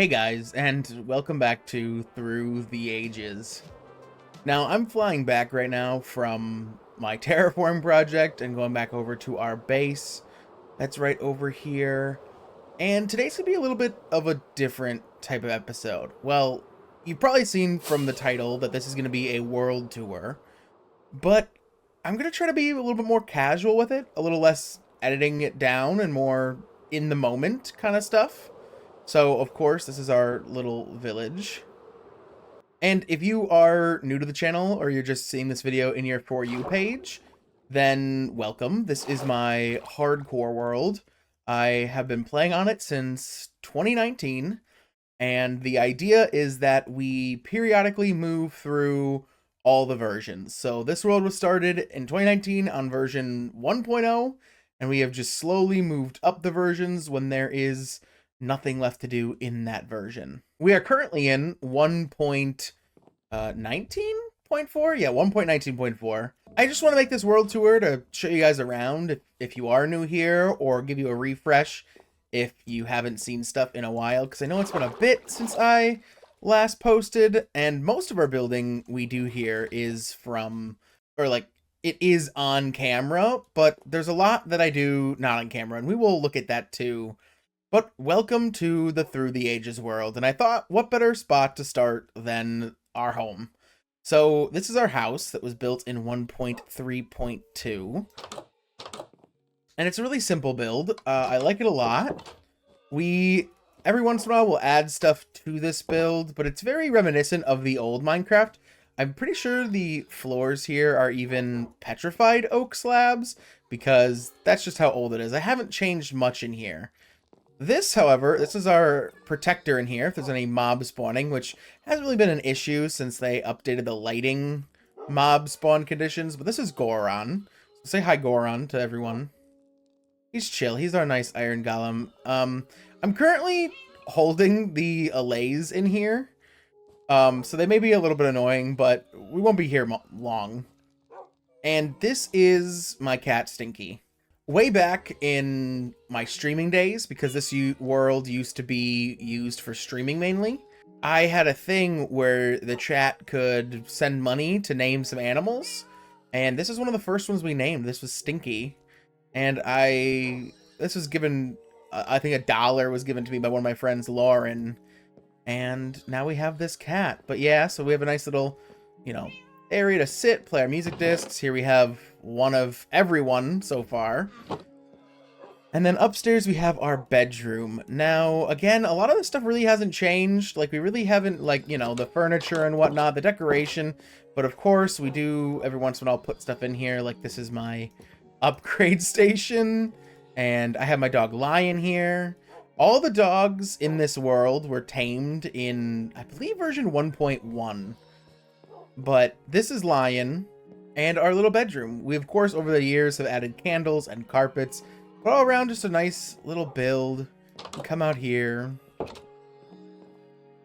Hey guys, and welcome back to Through the Ages. Now, I'm flying back right now from my terraform project and going back over to our base. That's right over here. And today's gonna be a little bit of a different type of episode. Well, you've probably seen from the title that this is gonna be a world tour, but I'm gonna try to be a little bit more casual with it, a little less editing it down and more in the moment kind of stuff. So, of course, this is our little village. And if you are new to the channel or you're just seeing this video in your For You page, then welcome. This is my hardcore world. I have been playing on it since 2019, and the idea is that we periodically move through all the versions. So this world was started in 2019 on version 1.0, and we have just slowly moved up the versions when there is nothing left to do in that version. We are currently in 1.19.4? Yeah, 1.19.4. I just want to make this world tour to show you guys around if you are new here, or give you a refresh if you haven't seen stuff in a while, because I know it's been a bit since I last posted, and most of our building we do here is from, or like, it is on camera, but there's a lot that I do not on camera, and we will look at that too. But welcome to the Through the Ages world, and I thought, what better spot to start than our home? So this is our house that was built in 1.3.2, and it's a really simple build. I like it a lot. Every once in a while, we'll add stuff to this build, but it's very reminiscent of the old Minecraft. I'm pretty sure the floors here are even petrified oak slabs, because that's just how old it is. I haven't changed much in here. This, however, this is our protector in here, if there's any mob spawning, which hasn't really been an issue since they updated the lighting mob spawn conditions, but this is Goron. So say hi, Goron, to everyone. He's chill. He's our nice iron golem. I'm currently holding the allays in here, so they may be a little bit annoying, but we won't be here long. And this is my cat, Stinky. Way back in my streaming days, because this world used to be used for streaming mainly, I had a thing where the chat could send money to name some animals, and this is one of the first ones we named. This was Stinky, and this was given, I think $1 was given to me by one of my friends, Lauren, and now we have this cat. But yeah, so we have a nice little, area to sit, play our music discs. Here we have one of everyone so far. And then upstairs we have our bedroom. Now, again, a lot of this stuff really hasn't changed. Like, we really haven't, the furniture and whatnot, the decoration. But of course, we do every once in a while put stuff in here. Like, this is my upgrade station. And I have my dog Lion here. All the dogs in this world were tamed in, I believe, version 1.1. But this is Lion and our little bedroom. We, of course, over the years have added candles and carpets, but all around just a nice little build. We come out here.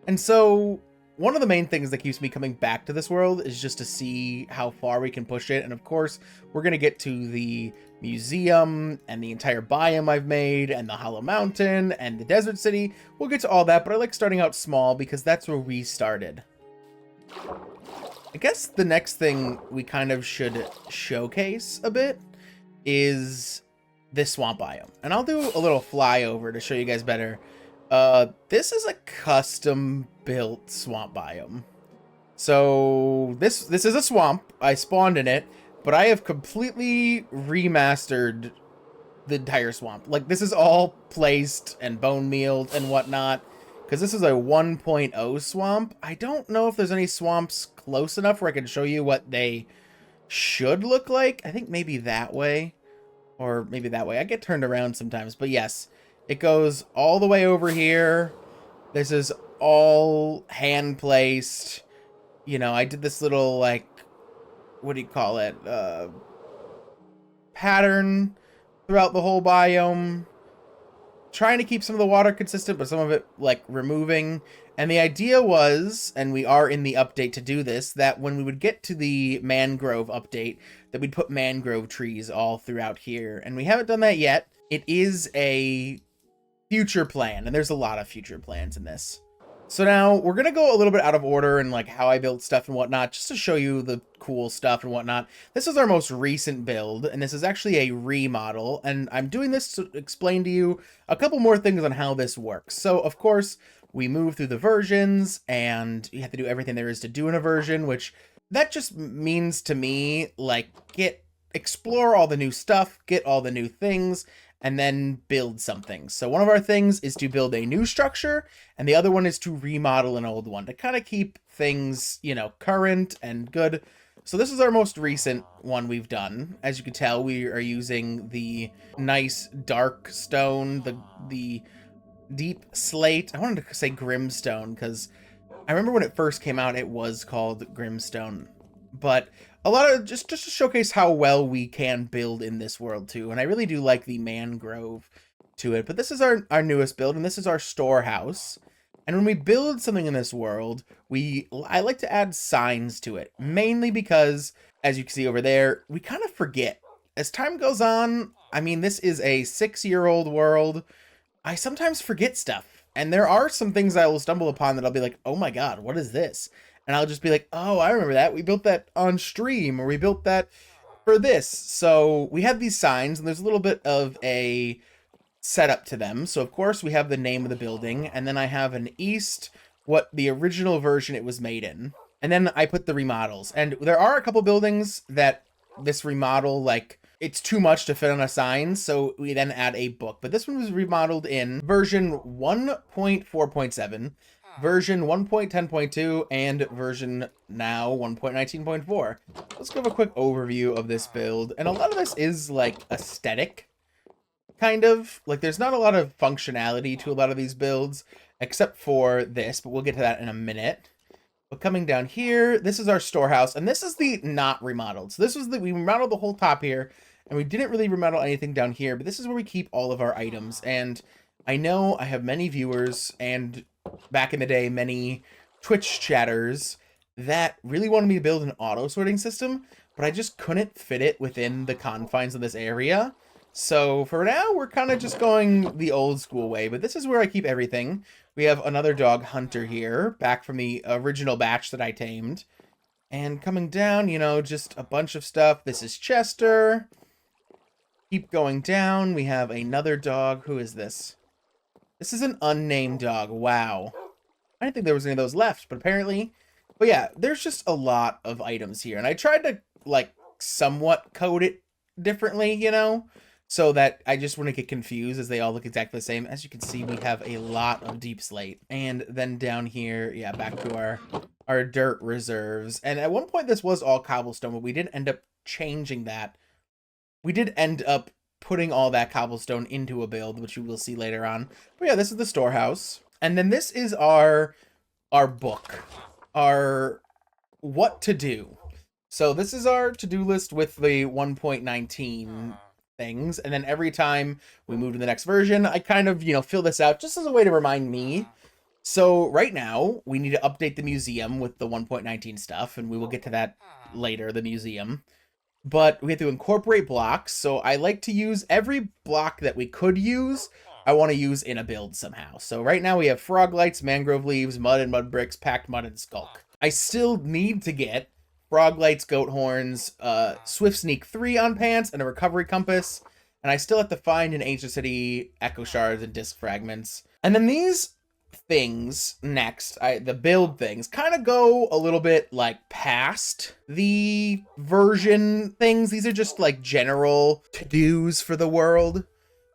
And so one of the main things that keeps me coming back to this world is just to see how far we can push it. And of course, we're going to get to the museum and the entire biome I've made and the Hollow Mountain and the Desert City. We'll get to all that, but I like starting out small because that's where we started. I guess the next thing we kind of should showcase a bit is this swamp biome. And I'll do a little flyover to show you guys better. This is a custom built swamp biome. So this is a swamp. I spawned in it, but I have completely remastered the entire swamp. Like, this is all placed and bone mealed and whatnot, because this is a 1.0 swamp. I don't know if there's any swamps close enough where I can show you what they should look like. I think maybe that way, or maybe that way. I get turned around sometimes, but yes, it goes all the way over here. This is all hand placed. I did this little, like, what do you call it? Pattern throughout the whole biome. Trying to keep some of the water consistent, but some of it, like, removing. And the idea was, and we are in the update to do this, that when we would get to the mangrove update, that we'd put mangrove trees all throughout here. And we haven't done that yet. It is a future plan, and there's a lot of future plans in this. So now we're gonna go a little bit out of order and like how I built stuff and whatnot, just to show you the cool stuff and whatnot. This is our most recent build, and this is actually a remodel, and I'm doing this to explain to you a couple more things on how this works. So of course, we move through the versions, and you have to do everything there is to do in a version, which that just means to me, like, explore all the new stuff, get all the new things, and then build something. So one of our things is to build a new structure, and the other one is to remodel an old one to kind of keep things, you know, current and good. So this is our most recent one we've done. As you can tell, we are using the nice dark stone, the deep slate. I wanted to say grimstone because I remember when it first came out, it was called Grimstone. But a lot of just to showcase how well we can build in this world too. And I really do like the mangrove to it. But this is our newest build, and this is our storehouse. And when we build something in this world, I like to add signs to it, mainly because, as you can see over there, we kind of forget. As time goes on, I mean, this is a 6-year-old world. I sometimes forget stuff. And there are some things I will stumble upon that I'll be like, oh my god, what is this? And I'll just be like, oh, I remember that. We built that on stream, or we built that for this. So we have these signs, and there's a little bit of a setup to them. So of course we have the name of the building, and then I have an east, what the original version it was made in. And then I put the remodels. And there are a couple buildings that this remodel, like, it's too much to fit on a sign, so we then add a book. But this one was remodeled in version 1.4.7, version 1.10.2, and version now 1.19.4. Let's give a quick overview of this build. And a lot of this is like aesthetic, kind of. Like, there's not a lot of functionality to a lot of these builds, except for this, but we'll get to that in a minute. But coming down here, this is our storehouse, and this is the not remodeled. So this was we remodeled the whole top here, and we didn't really remodel anything down here, but this is where we keep all of our items. And I know I have many viewers, and back in the day, many Twitch chatters that really wanted me to build an auto sorting system, but I just couldn't fit it within the confines of this area. So for now, we're kind of just going the old school way, but this is where I keep everything. We have another dog, Hunter, here, back from the original batch that I tamed. And coming down, you know, just a bunch of stuff. This is Chester. Keep going down. We have another dog. Who is this? This is an unnamed dog. Wow. I didn't think there was any of those left, but apparently. But yeah, there's just a lot of items here. And I tried to, like, somewhat code it differently, you know, so that I just wouldn't get confused as they all look exactly the same. As you can see, we have a lot of deep slate. And then down here, yeah, back to our dirt reserves. And at one point, this was all cobblestone, but we did end up changing that. We did end up putting all that cobblestone into a build, which you will see later on. But yeah, this is the storehouse. And then this is our book, our what to do. So this is our to-do list with the 1.19 things. And then every time we move to the next version, I kind of, you know, fill this out just as a way to remind me. So right now we need to update the museum with the 1.19 stuff, and we will get to that later, the museum. But we have to incorporate blocks. So I like to use every block that we could use, I want to use in a build somehow. So right now we have frog lights, mangrove leaves, mud and mud bricks, packed mud, and skulk. I still need to get frog lights, goat horns, swift sneak 3 on pants, and a recovery compass. And I still have to find an ancient city, echo shards, and disc fragments. And then these things next, the build things, kind of go a little bit like past the version things. These are just like general to-dos for the world.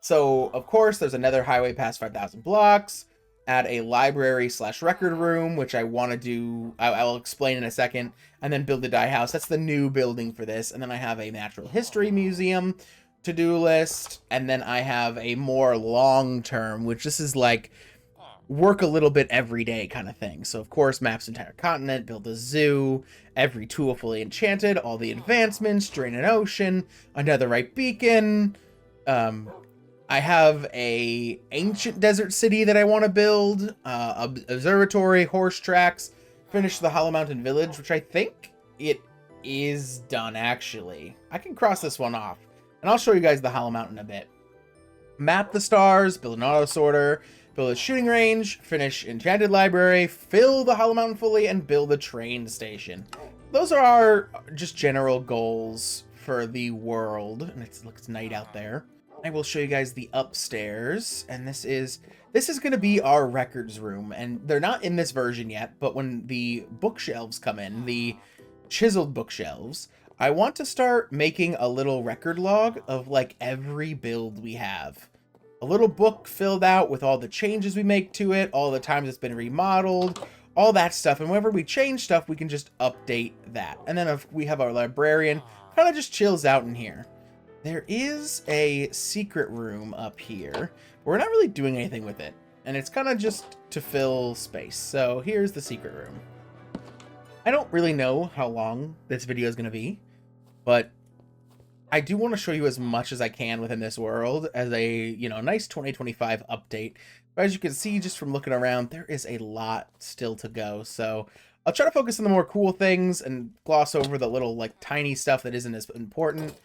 So of course there's another highway past 5,000 blocks, add a library / record room, which I want to do, I will explain in a second, and then build the dye house. That's the new building for this. And then I have a natural history museum to-do list, and then I have a more long-term, which this is like work a little bit every day kind of thing. So of course, maps entire continent, build a zoo, every tool fully enchanted, all the advancements, drain an ocean, a netherite beacon. I have a ancient desert city that I want to build, observatory, horse tracks, finish the Hollow Mountain Village, which I think it is done actually. I can cross this one off, and I'll show you guys the Hollow Mountain a bit. map the stars, build an auto sorter, build a shooting range, finish enchanted library, fill the Hollow Mountain fully, and build a train station. Those are our just general goals for the world. And it looks night out there. I will show you guys the upstairs, and this is going to be our records room, and they're not in this version yet, but when the bookshelves come in, the chiseled bookshelves, I want to start making a little record log of like every build we have. A little book filled out with all the changes we make to it, all the times it's been remodeled, all that stuff, and whenever we change stuff, we can just update that. And then if we have our librarian, kind of just chills out in here. There is a secret room up here. We're not really doing anything with it, and it's kind of just to fill space. So here's the secret room. I don't really know how long this video is going to be, but I do want to show you as much as I can within this world as a, you know, nice 2025 update. But as you can see, just from looking around, there is a lot still to go. So I'll try to focus on the more cool things and gloss over the little like tiny stuff that isn't as important.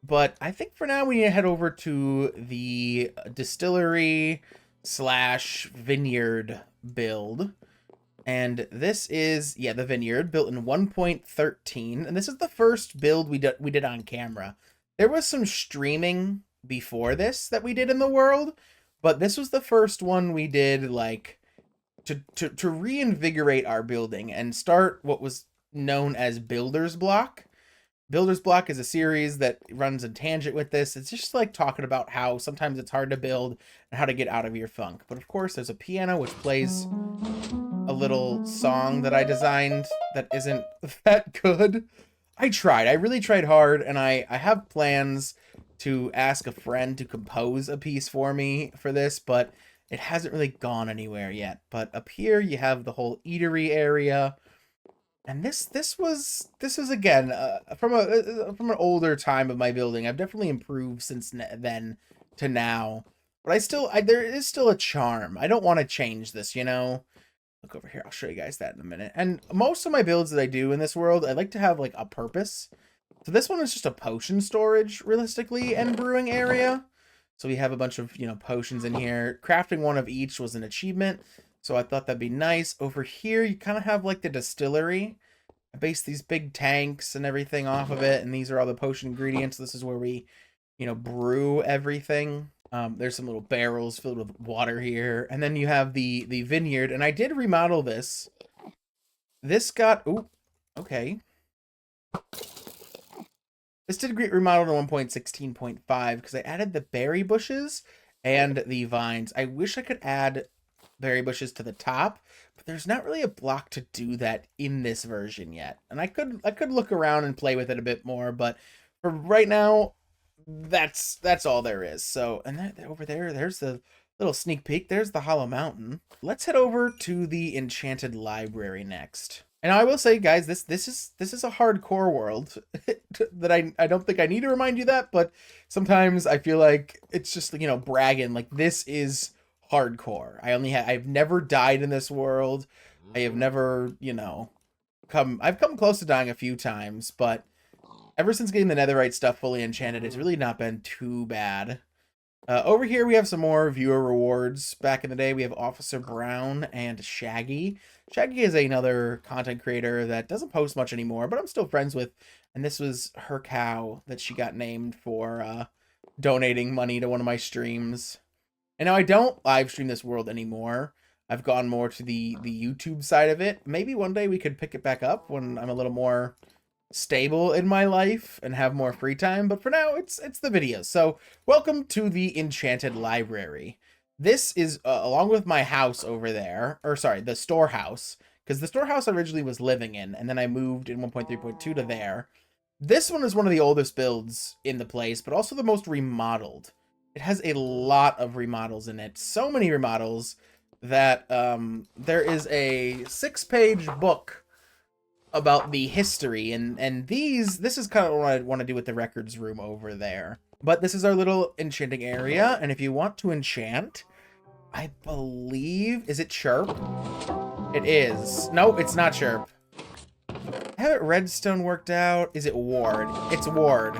But I think for now we need to head over to the distillery / vineyard build. And this is, yeah, the vineyard built in 1.13. And this is the first build we did on camera. There was some streaming before this that we did in the world, but this was the first one we did like to reinvigorate our building and start what was known as Builder's Block. Builder's Block is a series that runs in tangent with this. It's just like talking about how sometimes it's hard to build and how to get out of your funk. But of course, there's a piano which plays a little song that I designed that isn't that good. I tried. I really tried hard, and I have plans to ask a friend to compose a piece for me for this, but it hasn't really gone anywhere yet. But up here, you have the whole eatery area. And this was again from an older time of my building. I've definitely improved since then to now, but there is still a charm. I don't want to change this, you know. Look over here. I'll show you guys that in a minute. And most of my builds that I do in this world, I like to have like a purpose. So this one is just a potion storage, realistically, and brewing area. So we have a bunch of, you know, potions in here. Crafting one of each was an achievement. So I thought that'd be nice. Over here, you kind of have like the distillery. I based these big tanks and everything off of it. And these are all the potion ingredients. This is where we, you know, brew everything. There's some little barrels filled with water here. And then you have the vineyard. And I did remodel this. This got... Ooh, okay. This did get remodeled in 1.16.5 because I added the berry bushes and the vines. I wish I could add berry bushes to the top, but there's not really a block to do that in this version yet. And I could look around and play with it a bit more, but for right now, that's all there is. So, and that over there's the little sneak peek. There's the Hollow Mountain. Let's head over to the Enchanted Library next. And I will say, guys, this is a hardcore world that I don't think I need to remind you that, but sometimes I feel like it's just, you know, bragging like this is hardcore. I've never died in this world. I have never, you know, I've come close to dying a few times, but ever since getting the netherite stuff fully enchanted, it's really not been too bad. Over here, we have some more viewer rewards. Back in the day, we have Officer Brown and Shaggy. Shaggy is another content creator that doesn't post much anymore, but I'm still friends with. And this was her cow that she got named for donating money to one of my streams. And now I don't live stream this world anymore. I've gone more to the YouTube side of it. Maybe one day we could pick it back up when I'm a little more stable in my life and have more free time, but for now it's the videos. So welcome to the Enchanted Library. This is along with my house over there, or sorry, the storehouse, because the storehouse I originally was living in, and then I moved in 1.3.2 to there. This one is one of the oldest builds in the place, but also the most remodeled. It has a lot of remodels in it, so many remodels that there is a 6-page book about the history, and this is kind of what I want to do with the records room over there. But this is our little enchanting area, and if you want to enchant, I believe, is it Chirp? It is. No, it's not Chirp. I have it redstone worked out. Is it Ward? It's Ward.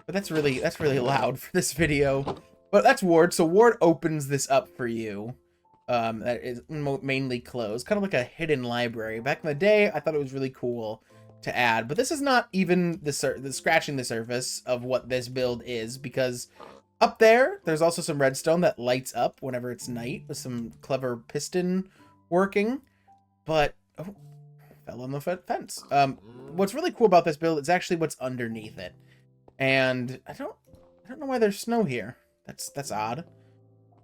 But that's really loud for this video. But that's Ward. So Ward opens this up for you. That is mainly closed, kind of like a hidden library. Back in the day, I thought it was really cool to add, but this is not even the scratching the surface of what this build is, because up there, there's also some redstone that lights up whenever it's night with some clever piston working. But oh, fell on the fence. What's really cool about this build is actually what's underneath it, and I don't know why there's snow here. That's odd.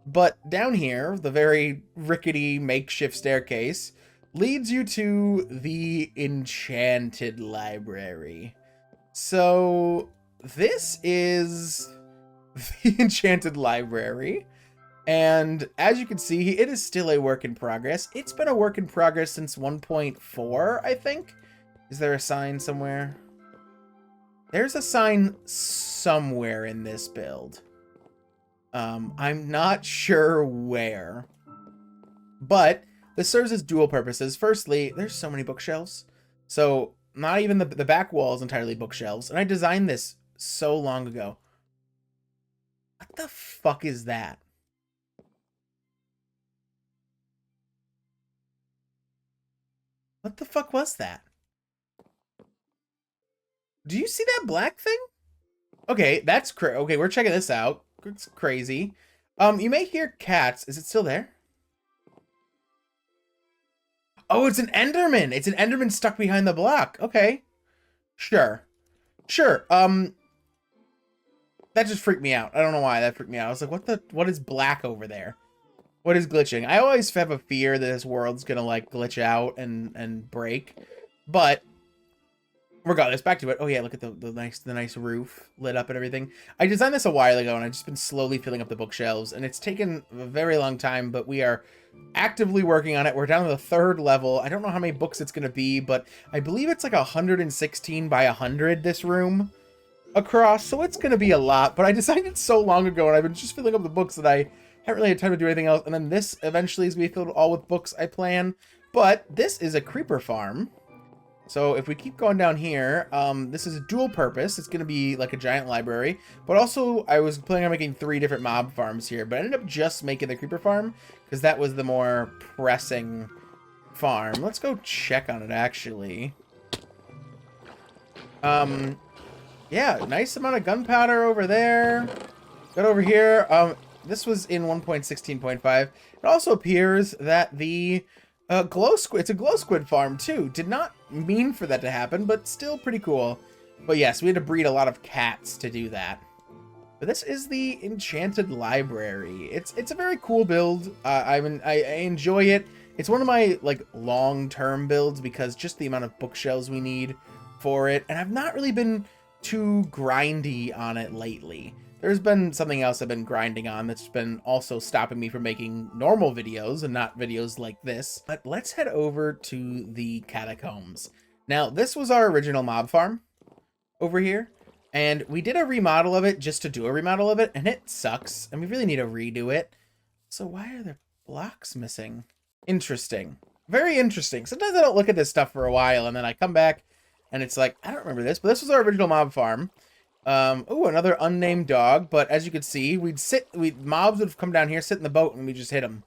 But down here, the very rickety makeshift staircase leads you to the Enchanted Library. So this is the Enchanted Library. And as you can see, it is still a work in progress. It's been a work in progress since 1.4, I think. Is there a sign somewhere? There's a sign somewhere in this build. I'm not sure where, but this serves as dual purposes. Firstly, there's so many bookshelves, so not even the back wall is entirely bookshelves, and I designed this so long ago. What the fuck is that? What the fuck was that? Do you see that black thing? Okay, that's okay, we're checking this out. It's crazy. You may hear cats. Is it still there? Oh, it's an Enderman. It's an Enderman stuck behind the block. Okay. Sure. Sure. That just freaked me out. I don't know why that freaked me out. I was like, what is black over there? What is glitching? I always have a fear that this world's gonna like glitch out and break. But regardless, back to it. Oh yeah, look at the nice roof lit up and everything. I designed this a while ago, and I've just been slowly filling up the bookshelves, and it's taken a very long time, but we are actively working on it. We're down to the 3rd level. I don't know how many books it's going to be, but I believe it's like 116 by 100 this room across, so it's going to be a lot. But I designed it so long ago, and I've been just filling up the books that I haven't really had time to do anything else. And then this eventually is going to be filled all with books, I plan. But this is a creeper farm. So if we keep going down here, this is a dual purpose. It's going to be like a giant library, but also I was planning on making 3 different mob farms here, but I ended up just making the creeper farm because that was the more pressing farm. Let's go check on it, actually. Yeah, nice amount of gunpowder over there. Got over here. This was in 1.16.5. It also appears that the glow squid, it's a glow squid farm too. Did not mean for that to happen, but still pretty cool. But yes, we had to breed a lot of cats to do that. But this is the Enchanted Library. It's a very cool build. I enjoy it. It's one of my like long-term builds because just the amount of bookshelves we need for it, and I've not really been too grindy on it lately. There's been something else I've been grinding on that's been also stopping me from making normal videos and not videos like this. But let's head over to the catacombs. Now, this was our original mob farm over here, and we did a remodel of it just to do a remodel of it, and it sucks, and we really need to redo it. So why are there blocks missing? Interesting. Very interesting. Sometimes I don't look at this stuff for a while, and then I come back, and it's like, I don't remember this, but this was our original mob farm. Oh, another unnamed dog, but as you can see, mobs would come down here, sit in the boat, and we just hit them.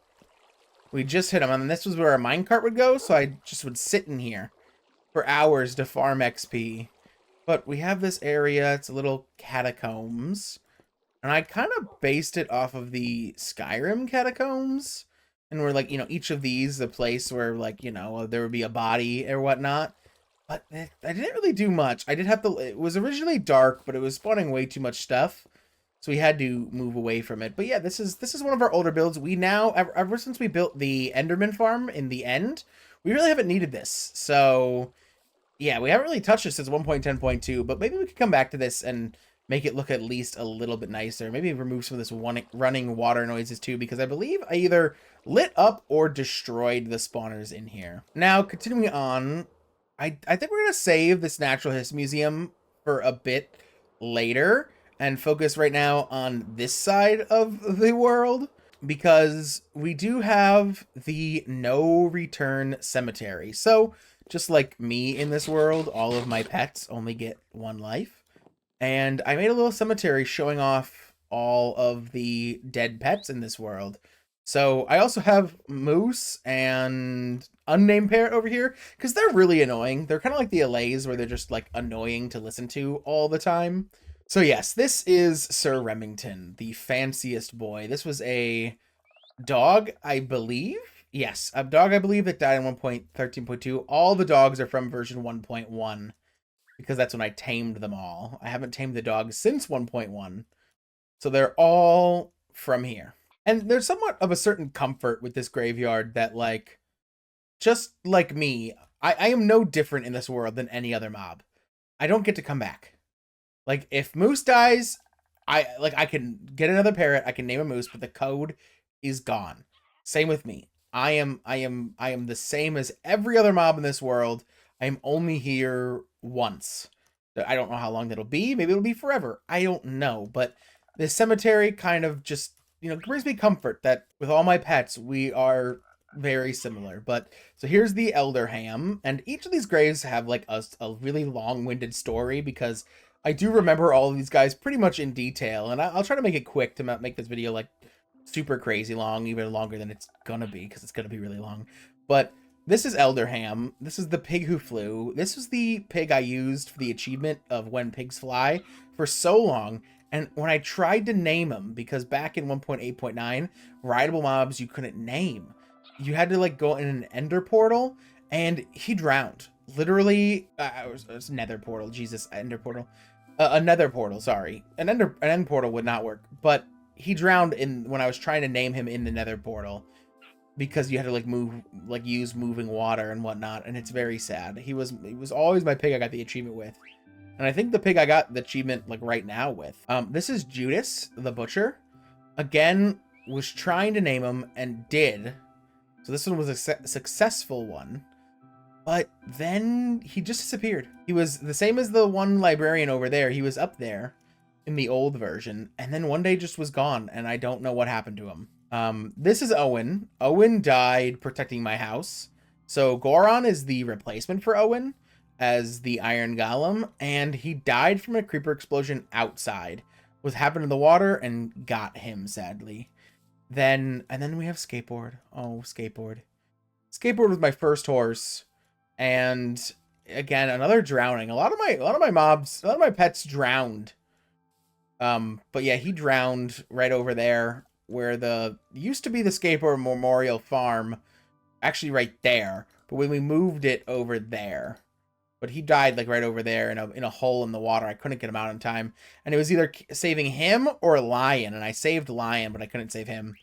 We just hit them, and this was where our minecart would go, so I just would sit in here for hours to farm XP. But we have this area, it's a little catacombs, and I kind of based it off of the Skyrim catacombs, and we're like, you know, each of these, the place where, like, you know, there would be a body or whatnot. But I didn't really do much. I did have to, it was originally dark, but it was spawning way too much stuff. So we had to move away from it. But yeah, this is one of our older builds. We now, ever since we built the Enderman farm in the end, we really haven't needed this. So yeah, we haven't really touched it since 1.10.2, but maybe we could come back to this and make it look at least a little bit nicer. Maybe remove some of this running water noises too, because I believe I either lit up or destroyed the spawners in here. Now, continuing on, I think we're going to save this Natural History Museum for a bit later and focus right now on this side of the world, because we do have the no return cemetery. So just like me in this world, all of my pets only get 1 life. And I made a little cemetery showing off all of the dead pets in this world. So I also have moose and unnamed parrot over here because they're really annoying. They're kind of like the allays where they're just like annoying to listen to all the time. So yes, this is Sir Remington, the fanciest boy. This was a dog, I believe. Yes, a dog, I believe, that died in 1.13.2. All the dogs are from version 1.1 because that's when I tamed them all. I haven't tamed the dogs since 1.1. So they're all from here. And there's somewhat of a certain comfort with this graveyard that, like, just like me, I am no different in this world than any other mob. I don't get to come back. Like, if Moose dies, I can get another parrot, I can name a Moose, but the code is gone. Same with me. I am the same as every other mob in this world. I am only here once. I don't know how long that'll be. Maybe it'll be forever. I don't know. But this cemetery kind of just, you know, brings me comfort that with all my pets, we are very similar. But so here's the Elder Ham, and each of these graves have like a really long-winded story because I do remember all of these guys pretty much in detail, and I'll try to make it quick to not make this video like super crazy long, even longer than it's gonna be because it's gonna be really long. But this is Elder Ham. This is the pig who flew. This was the pig I used for the achievement of When Pigs Fly for so long. And when I tried to name him, because back in 1.8.9, rideable mobs you couldn't name. You had to like go in an ender portal, and he drowned. Literally, it was nether portal. Jesus, ender portal. A nether portal, sorry. An end portal would not work. But he drowned when I was trying to name him in the nether portal. Because you had to use moving water and whatnot, and it's very sad. He was always my pig I got the achievement with. And I think the pig I got the achievement like right now with. This is Judas, the butcher. Again, was trying to name him and did. So this one was a successful one. But then he just disappeared. He was the same as the one librarian over there. He was up there in the old version, and then one day just was gone, and I don't know what happened to him. This is Owen. Owen died protecting my house. So Goron is the replacement for Owen as the Iron Golem, and he died from a creeper explosion outside. What happened in the water and got him, sadly. And then we have Skateboard. Oh, Skateboard. Skateboard was my first horse, and again, another drowning. A lot of my pets drowned. But yeah, he drowned right over there where used to be the Skateboard Memorial Farm, actually right there, but when we moved it over there. But he died like right over there in a hole in the water. I couldn't get him out in time, and it was either saving him or Lion, and I saved Lion, but I couldn't save him.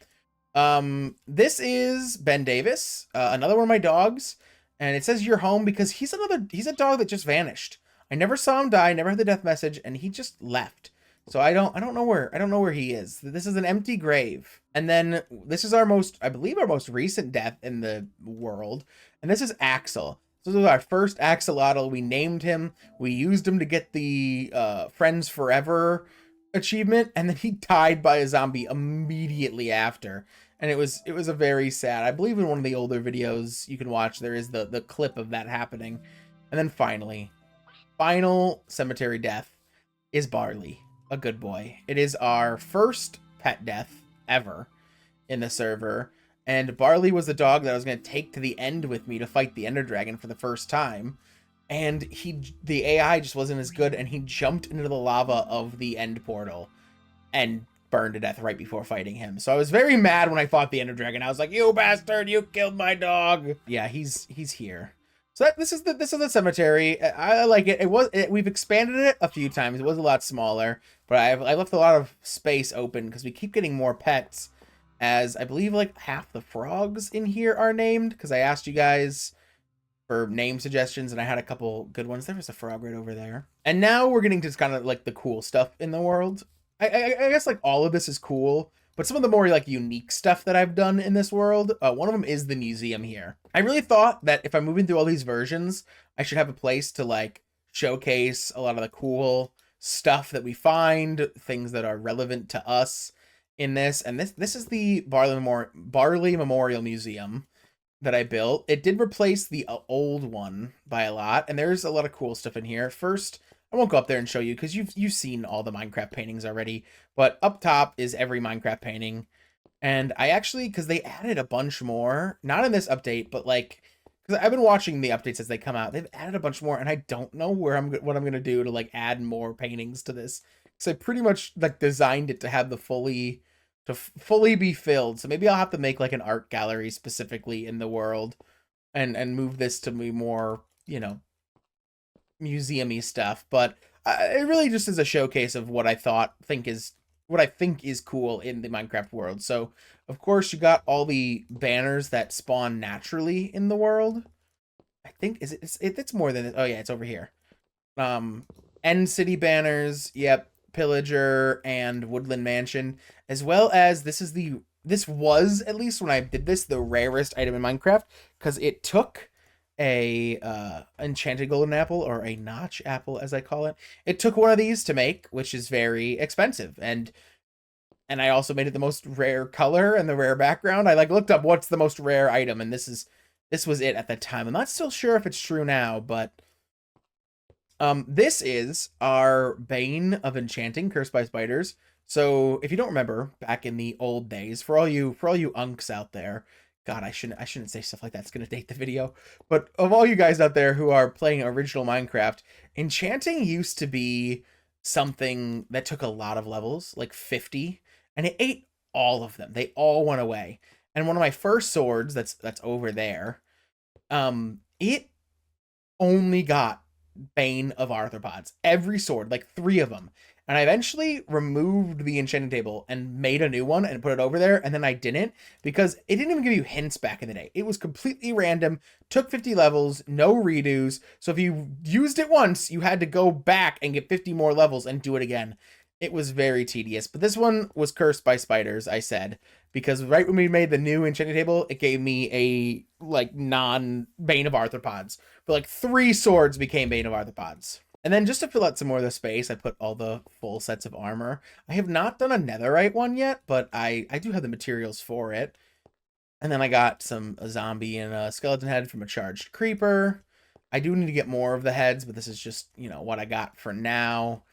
This is Ben Davis, another one of my dogs, and it says you're home because he's a dog that just vanished. I never saw him die, never had the death message, and he just left. So I don't know where he is. This is an empty grave. And then this is I believe our most recent death in the world. And this is Axel. This was our first axolotl. We named him. We used him to get the Friends Forever achievement, and then he died by a zombie immediately after. And it was a very sad. I believe in one of the older videos you can watch, there is the clip of that happening. And then final cemetery death is Barley. A good boy. It is our first pet death ever in the server, and Barley was the dog that I was going to take to the end with me to fight the Ender Dragon for the first time, and the AI just wasn't as good, and he jumped into the lava of the end portal and burned to death right before fighting him. So I was very mad when I fought the Ender Dragon. I was like, "You bastard! You killed my dog!" Yeah, he's here. So this is the cemetery. I like it. We've expanded it a few times. It was a lot smaller, but I left a lot of space open because we keep getting more pets. As I believe like half the frogs in here are named because I asked you guys for name suggestions and I had a couple good ones. There was a frog right over there. And now we're getting to kind of like the cool stuff in the world. I guess like all of this is cool. But some of the more like unique stuff that I've done in this world, one of them is the museum here. I really thought that if I'm moving through all these versions, I should have a place to like showcase a lot of the cool stuff that we find, things that are relevant to us in this. And this is the Barley Memorial Museum that I built. It did replace the old one by a lot, and there's a lot of cool stuff in here. First, I won't go up there and show you because you've seen all the Minecraft paintings already. But up top is every Minecraft painting. And I actually, because they added a bunch more, not in this update, but like, because I've been watching the updates as they come out. They've added a bunch more, and I don't know what I'm gonna do to like add more paintings to this. Because I pretty much like designed it to have the fully be filled. So maybe I'll have to make like an art gallery specifically in the world, and move this to be more, you know, museum-y stuff. But it really just is a showcase of what I think is cool in the Minecraft world. So of course you got all the banners that spawn naturally in the world. I think it's more than, oh yeah, it's over here. End city banners, yep, pillager and woodland mansion, as well as this was, at least when I did this, the rarest item in Minecraft, because it took a enchanted golden apple, or a notch apple as I call it. It took one of these to make, which is very expensive, and I also made it the most rare color and the rare background. I like looked up what's the most rare item, and this was it at the time. I'm not still sure if it's true now, but this is our Bane of Enchanting, Cursed by Spiders. So if you don't remember, back in the old days, for all you unks out there, God, I shouldn't say stuff like that. It's gonna date the video. But of all you guys out there who are playing original Minecraft, enchanting used to be something that took a lot of levels, like 50, and it ate all of them. They all went away. And one of my first swords, that's over there, it only got Bane of Arthropods. Every sword, like 3 of them. And I eventually removed the enchanting table and made a new one and put it over there, and then I didn't, because it didn't even give you hints back in the day. It was completely random, took 50 levels, no redos, so if you used it once, you had to go back and get 50 more levels and do it again. It was very tedious, but this one was cursed by spiders, I said, because right when we made the new enchanting table, it gave me a, like, non-Bane of Arthropods. But, like, 3 swords became Bane of Arthropods. And then just to fill out some more of the space, I put all the full sets of armor. I have not done a netherite one yet, but I do have the materials for it. And then I got a zombie and a skeleton head from a charged creeper. I do need to get more of the heads, but this is just, you know, what I got for now.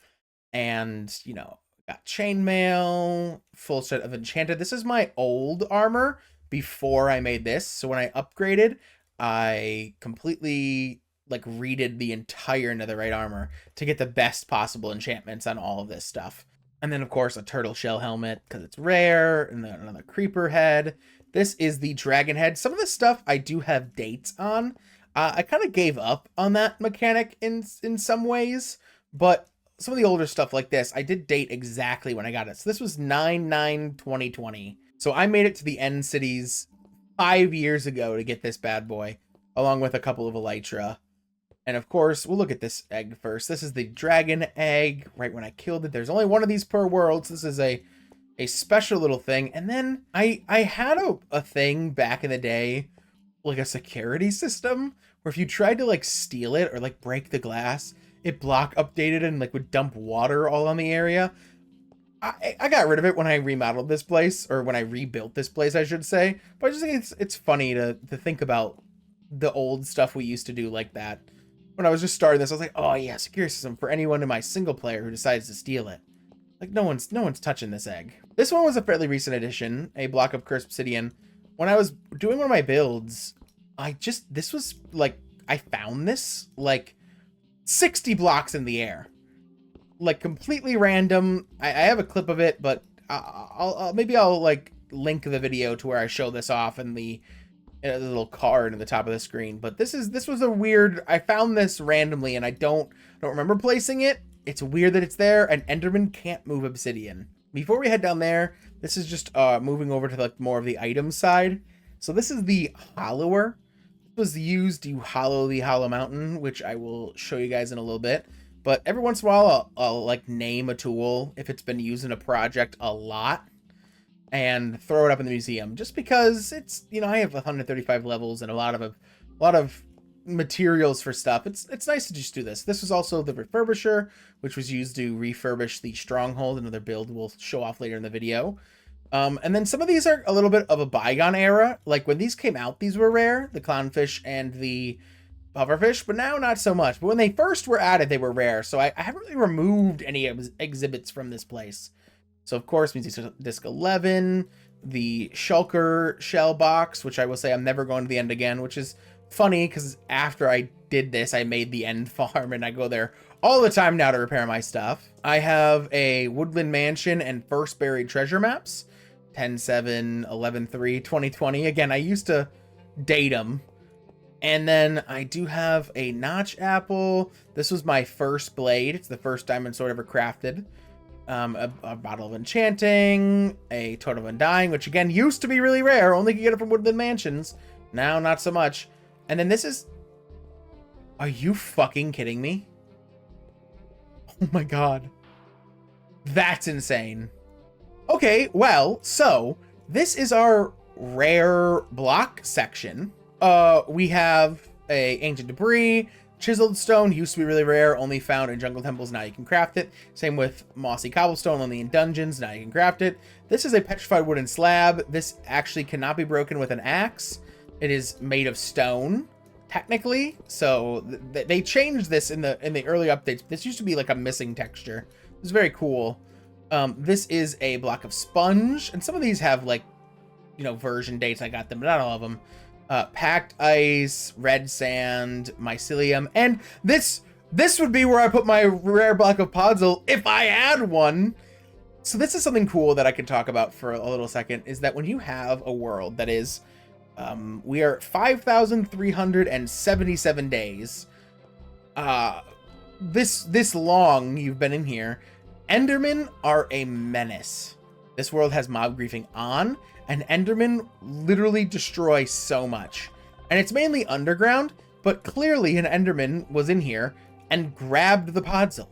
And, you know, got chainmail, full set of enchanted. This is my old armor before I made this. So when I upgraded, I completely like redid the entire netherite armor to get the best possible enchantments on all of this stuff. And then of course a turtle shell helmet because it's rare, and then another creeper head. This is the dragon head. Some of this stuff I do have dates on. I kind of gave up on that mechanic in some ways, but some of the older stuff like this, I did date exactly when I got it. So this was 9/9/2020. So I made it to the end cities 5 years ago to get this bad boy, along with a couple of elytra. And of course, we'll look at this egg first. This is the dragon egg, right when I killed it. There's only one of these per world, so this is a special little thing. And then I had a thing back in the day, like a security system, where if you tried to like steal it or like break the glass, it block updated and like would dump water all on the area. I got rid of it when I remodeled this place, or when I rebuilt this place, I should say. But I just think it's funny to think about the old stuff we used to do like that. When I was just starting this, I was like, oh yeah, security system for anyone in my single player who decides to steal it. Like no one's touching this egg. This one was a fairly recent addition, a block of cursed obsidian. When I was doing one of my builds, this was like, I found this like 60 blocks in the air. Like completely random. I have a clip of it, but maybe I'll like link the video to where I show this off in the little card at the top of the screen. But this was a weird, I found this randomly and I don't remember placing it. It's weird that it's there, and Enderman can't move obsidian. Before we head down there, this is just moving over to like more of the item side. So this is the hollower. This was used to hollow the hollow mountain, which I will show you guys in a little bit. But every once in a while, I'll like name a tool if it's been used in a project a lot, and throw it up in the museum, just because it's, you know, I have 135 levels and a lot of materials for stuff. It's nice to just do this. This was also the refurbisher, which was used to refurbish the stronghold, another build we'll show off later in the video. And then some of these are a little bit of a bygone era. Like when these came out, these were rare, the clownfish and the pufferfish, but now not so much. But when they first were added, they were rare, so I haven't really removed any exhibits from this place. So, of course, Music Disc 11, the Shulker shell box, which I will say I'm never going to the end again, which is funny because after I did this, I made the end farm, and I go there all the time now to repair my stuff. I have a Woodland Mansion and First Buried Treasure maps, 10/7, 11/3, 2020. Again, I used to date them. And then I do have a Notch Apple. This was my first blade. It's the first diamond sword ever crafted. A Bottle of Enchanting, a Totem of Undying, which again used to be really rare. Only could get it from Woodland Mansions. Now, not so much. And then this is... Are you fucking kidding me? Oh my god. That's insane. Okay, well, so this is our rare block section. We have a Ancient Debris. Chiseled stone used to be really rare, only found in jungle temples, now you can craft it. Same with mossy cobblestone, only in dungeons, now you can craft it. This is a petrified wooden slab. This actually cannot be broken with an axe. It is made of stone, technically. So they changed this in the early updates. This used to be like a missing texture. It's very cool. This is a block of sponge, and some of these have like, you know, version dates. I got them, but not all of them. Packed ice, red sand, mycelium, and this would be where I put my rare block of podzol if I had one. So this is something cool that I could talk about for a little second, is that when you have a world that is, we are 5,377 days, this long you've been in here, Endermen are a menace. This world has mob griefing on, and Endermen literally destroy so much. And it's mainly underground, but clearly an Enderman was in here and grabbed the podzol.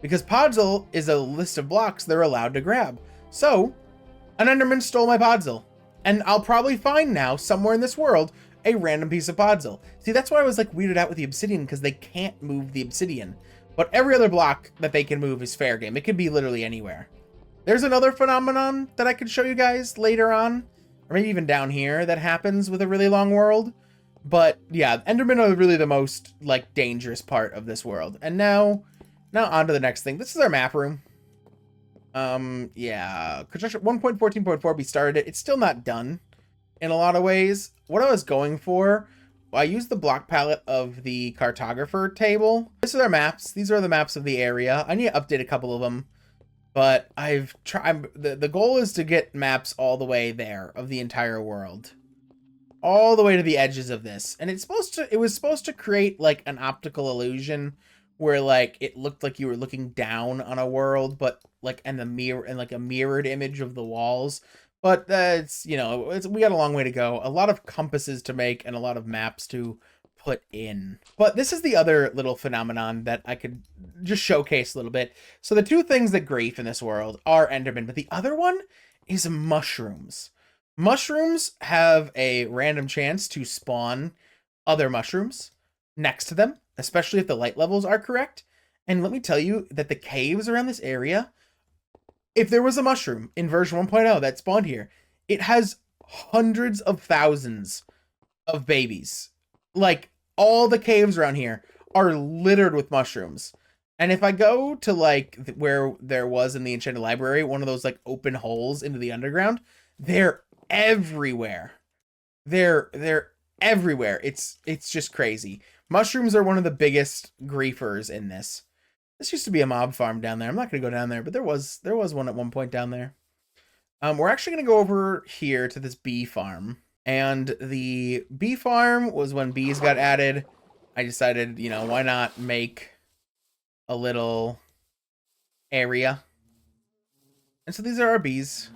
Because podzol is a list of blocks they're allowed to grab. So, an Enderman stole my podzol. And I'll probably find now, somewhere in this world, a random piece of podzol. See, that's why I was like weirded out with the obsidian, because they can't move the obsidian. But every other block that they can move is fair game. It could be literally anywhere. There's another phenomenon that I could show you guys later on, or maybe even down here, that happens with a really long world. But yeah, Endermen are really the most like dangerous part of this world. And now on to the next thing. This is our map room. Yeah, construction 1.14.4, we started it. It's still not done in a lot of ways. What I was going for, I used the block palette of the cartographer table. This is our maps. These are the maps of the area. I need to update a couple of them. But I've tried, the goal is to get maps all the way there of the entire world. All the way to the edges of this. And it was supposed to create like an optical illusion where like it looked like you were looking down on a world, but like and like a mirrored image of the walls. But it's, you know, we got a long way to go. A lot of compasses to make and a lot of maps to put in. But this is the other little phenomenon that I could just showcase a little bit. So the two things that grief in this world are Endermen, but the other one is mushrooms. Mushrooms have a random chance to spawn other mushrooms next to them, especially if the light levels are correct. And let me tell you that the caves around this area, if there was a mushroom in version 1.0 that spawned here, it has hundreds of thousands of babies. Like, all the caves around here are littered with mushrooms. And if I go to, like, where there was in the Enchanted Library, one of those, like, open holes into the underground, they're everywhere. They're everywhere. It's just crazy. Mushrooms are one of the biggest griefers in this. This used to be a mob farm down there. I'm not going to go down there, but there was one at one point down there. We're actually going to go over here to this bee farm. And the bee farm was when bees got added. I decided, you know, why not make a little area. And so these are our bees.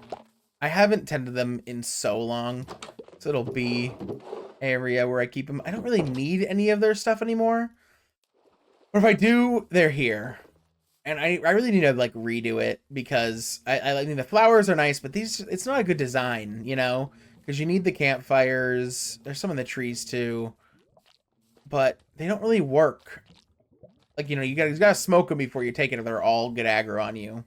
I haven't tended them in so long. This little bee area where I keep them. I don't really need any of their stuff anymore. But if I do, they're here. And I really need to like redo it because I mean the flowers are nice, but it's not a good design, you know? Because you need the campfires. There's some in the trees too. But they don't really work. Like, you know, you gotta smoke them before you take it, or they're all get aggro on you.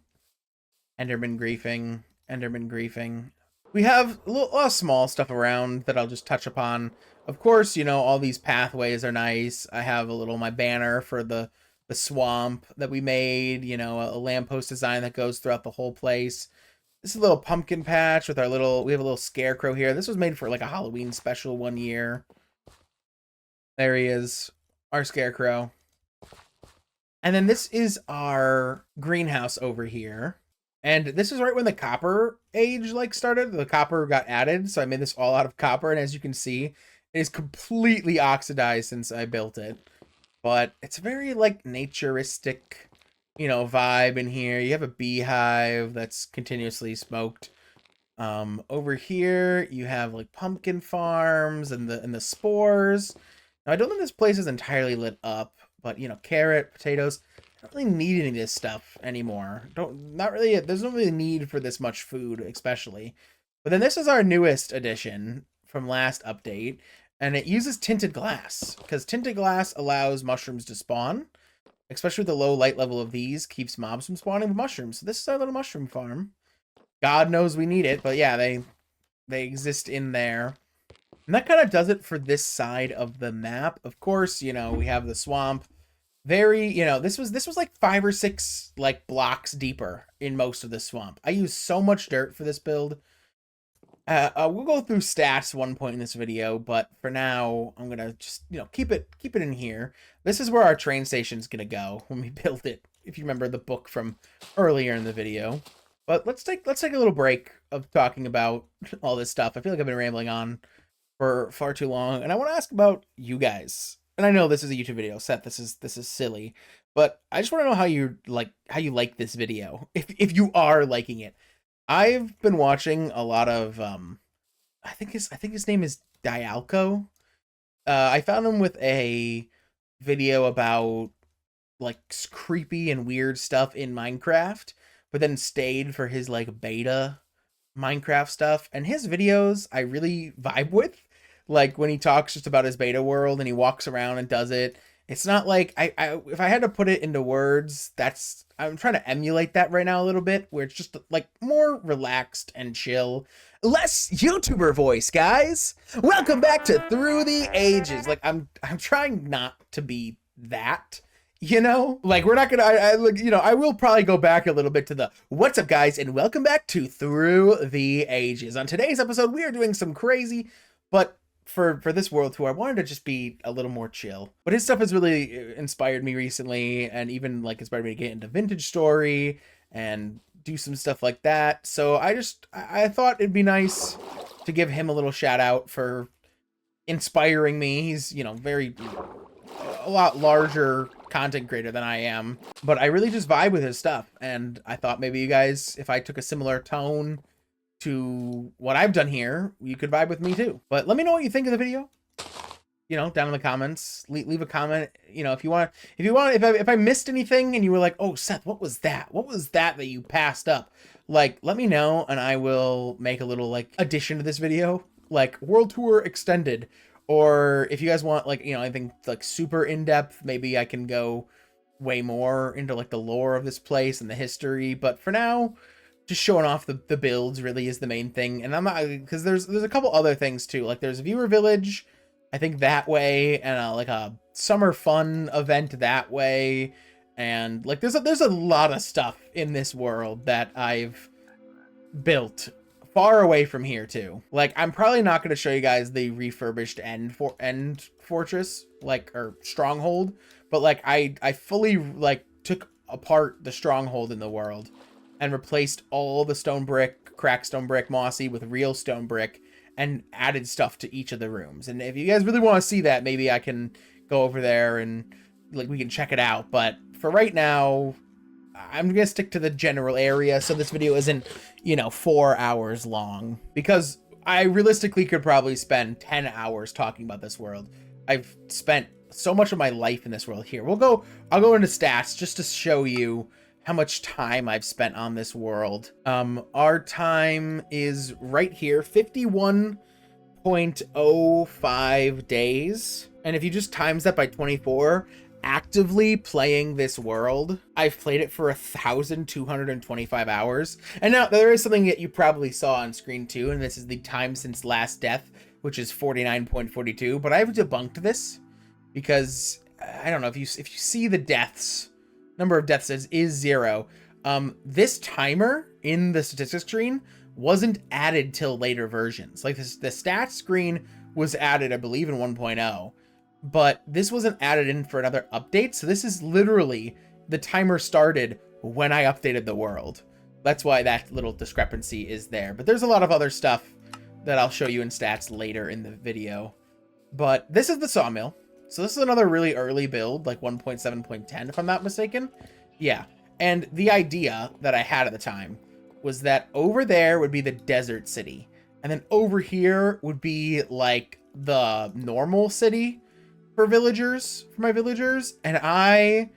Enderman griefing. Enderman griefing. We have a lot of small stuff around that I'll just touch upon. Of course, you know, all these pathways are nice. I have my banner for the swamp that we made, you know, a lamppost design that goes throughout the whole place. This is a little pumpkin patch with we have a little scarecrow here. This was made for like a Halloween special one year. There he is, our scarecrow. And then this is our greenhouse over here. And this is right when the copper age started. The copper got added, so I made this all out of copper. And as you can see, it is completely oxidized since I built it. But it's very naturistic, you know, vibe in here. You have a beehive that's continuously smoked. Over here you have pumpkin farms and the spores. Now I don't think this place is entirely lit up, but you know, carrot, potatoes. I don't really need any of this stuff anymore. There's not really need for this much food, especially. But then this is our newest addition from last update, and it uses tinted glass, because tinted glass allows mushrooms to spawn, especially with the low light level of these, keeps mobs from spawning with mushrooms. So this is our little mushroom farm. God knows we need it, but yeah, they exist in there. And that kind of does it for this side of the map. Of course, you know, we have the swamp. This was like 5 or 6 blocks deeper in most of the swamp. I used so much dirt for this build. We'll go through stats one point in this video, but for now I'm gonna just, you know, keep it in here. This is where our train station's gonna go when we build it, if you remember the book from earlier in the video. But let's take a little break of talking about all this stuff. I feel like I've been rambling on for far too long, and I want to ask about you guys. And I know this is a YouTube video, Seth. This is silly, but I just want to know how you like this video. If you are liking it, I've been watching a lot of I think his name is Dialco. I found him with a video about creepy and weird stuff in Minecraft, but then stayed for his beta Minecraft stuff, and his videos I really vibe with. When he talks just about his beta world and he walks around and does it. It's not if I had to put it into words, I'm trying to emulate that right now a little bit, where it's just more relaxed and chill. Less YouTuber voice, guys. Welcome back to Through the Ages. I'm trying not to be that, you know? We're not gonna, you know, I will probably go back a little bit to the what's up, guys, and welcome back to Through the Ages. On today's episode, we are doing some crazy, but for this world tour, I wanted to just be a little more chill. But his stuff has really inspired me recently, and even inspired me to get into vintage story and do some stuff like that. So I thought it'd be nice to give him a little shout out for inspiring me. He's, you know, a lot larger content creator than I am, but I really just vibe with his stuff. And I thought maybe you guys, if I took a similar tone to what I've done here, you could vibe with me too. But let me know what you think of the video, you know, down in the comments. Leave a comment, you know, if I missed anything and you were like, oh Seth, what was that you passed up, let me know, and I will make a little addition to this video, world tour extended. Or if you guys want you know, anything super in-depth, maybe I can go way more into the lore of this place and the history. But for now, just showing off the builds really is the main thing. And I'm not, because there's a couple other things too. There's a viewer village, I think, that way, and a summer fun event that way. And there's a lot of stuff in this world that I've built far away from here too. I'm probably not going to show you guys the refurbished end fortress, or stronghold, but I fully took apart the stronghold in the world and replaced all the stone brick, cracked stone brick, mossy, with real stone brick, and added stuff to each of the rooms. And if you guys really want to see that, maybe I can go over there and we can check it out. But for right now, I'm gonna stick to the general area, so this video isn't, you know, 4 hours long, because I realistically could probably spend 10 hours talking about this world. I've spent so much of my life in this world here. I'll go into stats just to show you how much time I've spent on this world. Our time is right here, 51.05 days. And if you just times that by 24, actively playing this world, I've played it for 1,225 hours. And now there is something that you probably saw on screen too, and this is the time since last death, which is 49.42. But I've debunked this because I don't know if you see the deaths, number of deaths is 0. This timer in the statistics screen wasn't added till later versions. Like this, the stats screen was added, I believe, in 1.0, but this wasn't added in for another update. So this is literally the timer started when I updated the world. That's why that little discrepancy is there. But there's a lot of other stuff that I'll show you in stats later in the video. But this is the sawmill. So this is another really early build, like 1.7.10, if I'm not mistaken. Yeah. And the idea that I had at the time was that over there would be the desert city. And then over here would be like the normal city for villagers, for my villagers. And I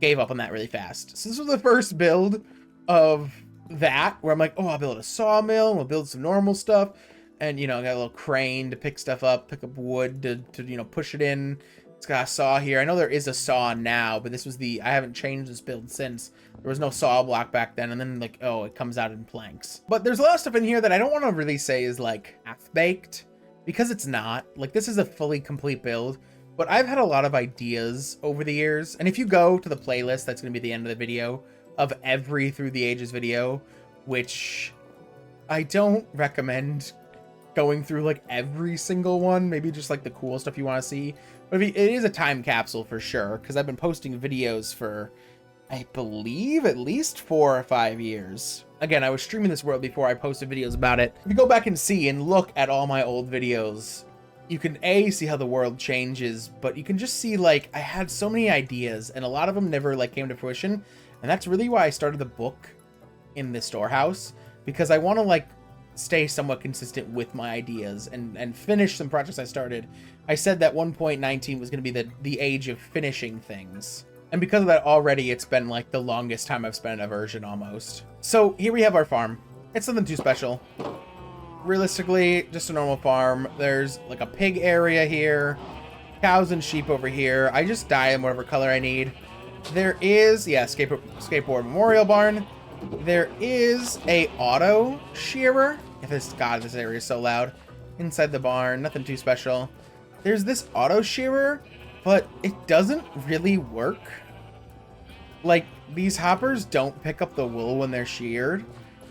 gave up on that really fast. So this was the first build of that where I'm like, oh, I'll build a sawmill and we'll build some normal stuff. And, you know, I got a little crane to pick stuff up, pick up wood to you know, push it in. It's got a saw here. I know there is a saw now, but this was I haven't changed this build since. There was no saw block back then, and then like, oh, it comes out in planks. But there's a lot of stuff in here that I don't want to really say is like half-baked, because it's not. Like, this is a fully complete build, but I've had a lot of ideas over the years. And if you go to the playlist, that's going to be the end of the video, of every Through the Ages video, which I don't recommend going through like every single one, maybe just like the cool stuff you want to see. But it is a time capsule for sure, because I've been posting videos for, I believe, at least 4 or 5 years. Again, I was streaming this world before I posted videos about it. If you go back and see and look at all my old videos, you can see how the world changes, but you can just see like I had so many ideas and a lot of them never like came to fruition. And that's really why I started the book in the storehouse, because I want to like stay somewhat consistent with my ideas and finish some projects I started. I said that 1.19 was going to be the age of finishing things. And because of that, already it's been like the longest time I've spent in a version almost. So here we have our farm. It's nothing too special. Realistically, just a normal farm. There's like a pig area here, cows and sheep over here. I just dye them whatever color I need. There is, yeah, skateboard memorial barn. There is a auto shearer. God, this area is so loud. Inside the barn, nothing too special. There's this auto shearer, but it doesn't really work. Like, these hoppers don't pick up the wool when they're sheared.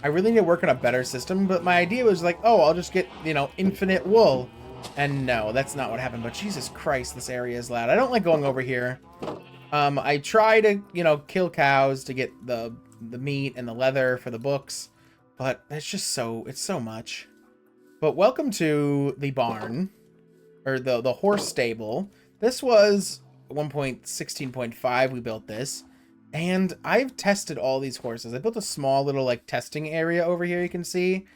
I really need to work on a better system, but my idea was like, oh, I'll just get, you know, infinite wool. And no, that's not what happened. But Jesus Christ, this area is loud. I don't like going over here. I try to, you know, kill cows to get the meat and the leather for the books, but it's just it's so much. But welcome to the barn, or the horse stable. This was 1.16.5 we built this, and I've tested all these horses. I built a small little like testing area over here, you can see,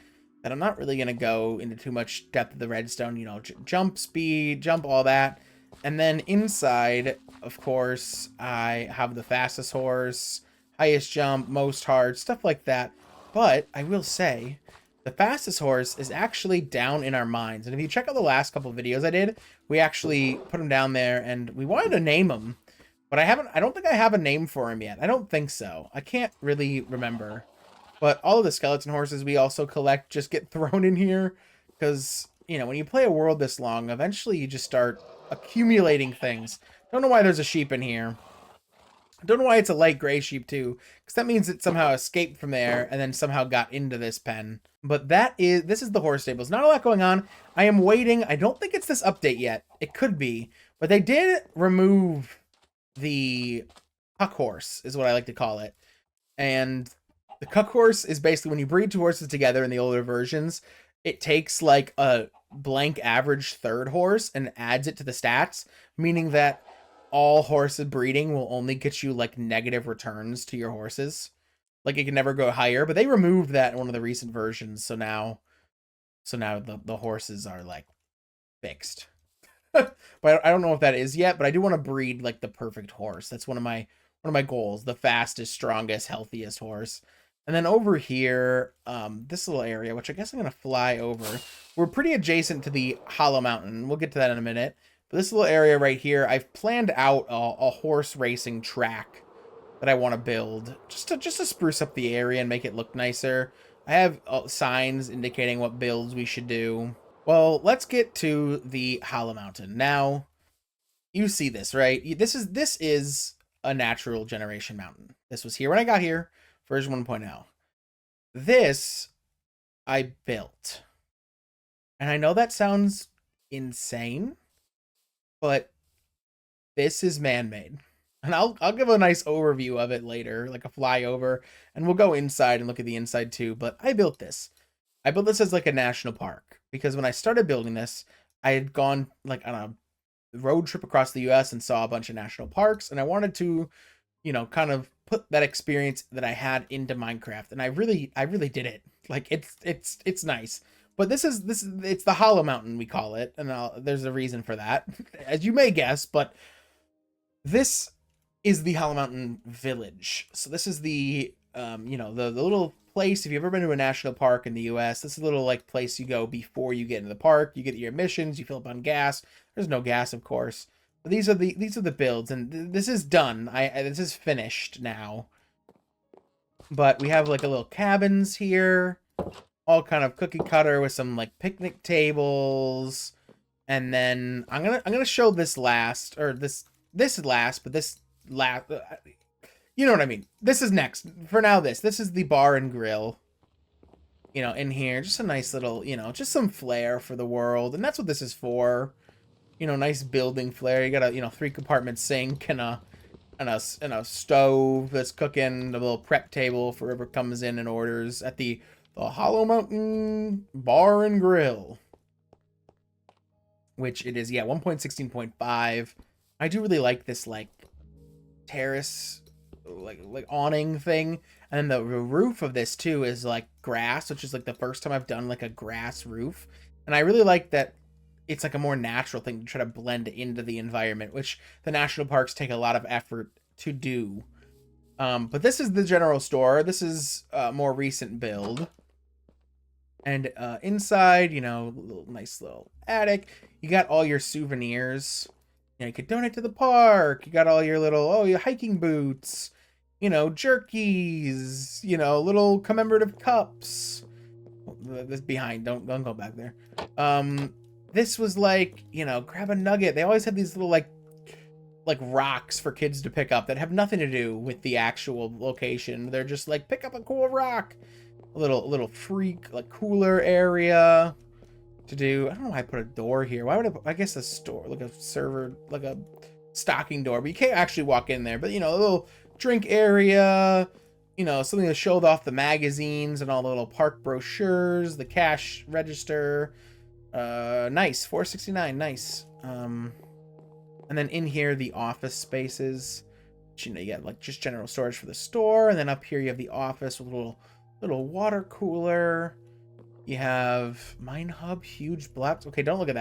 and I'm not really going to go into too much depth of the redstone, you know, jump speed, jump, all that. And then inside, of course, I have the fastest horse, highest jump, most hard, stuff like that. But I will say, the fastest horse is actually down in our mines. And if you check out the last couple of videos I did, we actually put him down there and we wanted to name him. But I don't think I have a name for him yet. I don't think so. I can't really remember. But all of the skeleton horses we also collect just get thrown in here. Because, you know, when you play a world this long, eventually you just start accumulating things. Don't know why there's a sheep in here. Don't know why it's a light gray sheep too, because that means it somehow escaped from there and then somehow got into this pen. But this is the horse stables. Not a lot going on. I am waiting. I don't think it's this update yet. It could be, but they did remove the cuck horse, is what I like to call it. And the cuck horse is basically when you breed two horses together in the older versions, it takes like a blank average third horse and adds it to the stats, meaning that all horses breeding will only get you like negative returns to your horses. Like it can never go higher, but they removed that in one of the recent versions. So now the horses are like fixed. But I don't know if that is yet, but I do want to breed like the perfect horse. That's one of my goals, the fastest, strongest, healthiest horse. And then over here, this little area, which I guess I'm going to fly over. We're pretty adjacent to the Hollow Mountain. We'll get to that in a minute. But this little area right here, I've planned out a horse racing track that I want to build just to spruce up the area and make it look nicer. I have signs indicating what builds we should do. Well, let's get to the Hollow Mountain. Now, you see this, right? This is a natural generation mountain. This was here when I got here, version 1.0. This I built. And I know that sounds insane, but this is man-made. And I'll give a nice overview of it later, like a flyover, and we'll go inside and look at the inside too. But I built this. I built this as like a national park because when I started building this, I had gone like on a road trip across the US and saw a bunch of national parks, and I wanted to, you know, kind of put that experience that I had into Minecraft, and I really did it. Like it's nice. But it's the Hollow Mountain, we call it, and there's a reason for that, as you may guess. But this is the Hollow Mountain Village. So this is the you know, the little place. If you've ever been to a national park in the US, this is a little like place you go before you get into the park. You get your emissions, you fill up on gas. There's no gas, of course. But these are the builds, and this is done. This is finished now. But we have like a little cabins here, all kind of cookie cutter with some like picnic tables. And then I'm gonna show this last, or this last, but this last, you know what I mean. This is next. For now, this is the bar and grill. You know, in here, just a nice little, you know, just some flair for the world, and that's what this is for. You know, nice building flair. You got a, you know, 3-compartment sink and a stove that's cooking, a little prep table for whoever comes in and orders at the Hollow Mountain Bar and Grill. Which it is, yeah, 1.16.5. I do really like this, like, terrace, like awning thing. And then the roof of this, too, is, like, grass, which is, like, the first time I've done, like, a grass roof. And I really like that it's, like, a more natural thing to try to blend into the environment, which the national parks take a lot of effort to do. But this is the general store. This is a more recent build. And inside, you know, nice little attic. You got all your souvenirs. You know, you could donate to the park. You got all your little, your hiking boots. You know, jerkies. You know, little commemorative cups. This behind. Don't go back there. This was like, you know, grab a nugget. They always have these little like rocks for kids to pick up that have nothing to do with the actual location. They're just like, pick up a cool rock. A little freak, like, cooler area to do. I don't know why I put a door here. Why would I guess a store, like a server, like a stocking door, but you can't actually walk in there. But, you know, a little drink area, you know, something to show off the magazines and all the little park brochures, the cash register. Nice, $4.69, nice. And then in here, the office spaces, which, you know, you got like just general storage for the store, and then up here you have the office with a little water cooler. You have Mine Hub, huge blocks. Okay, don't look at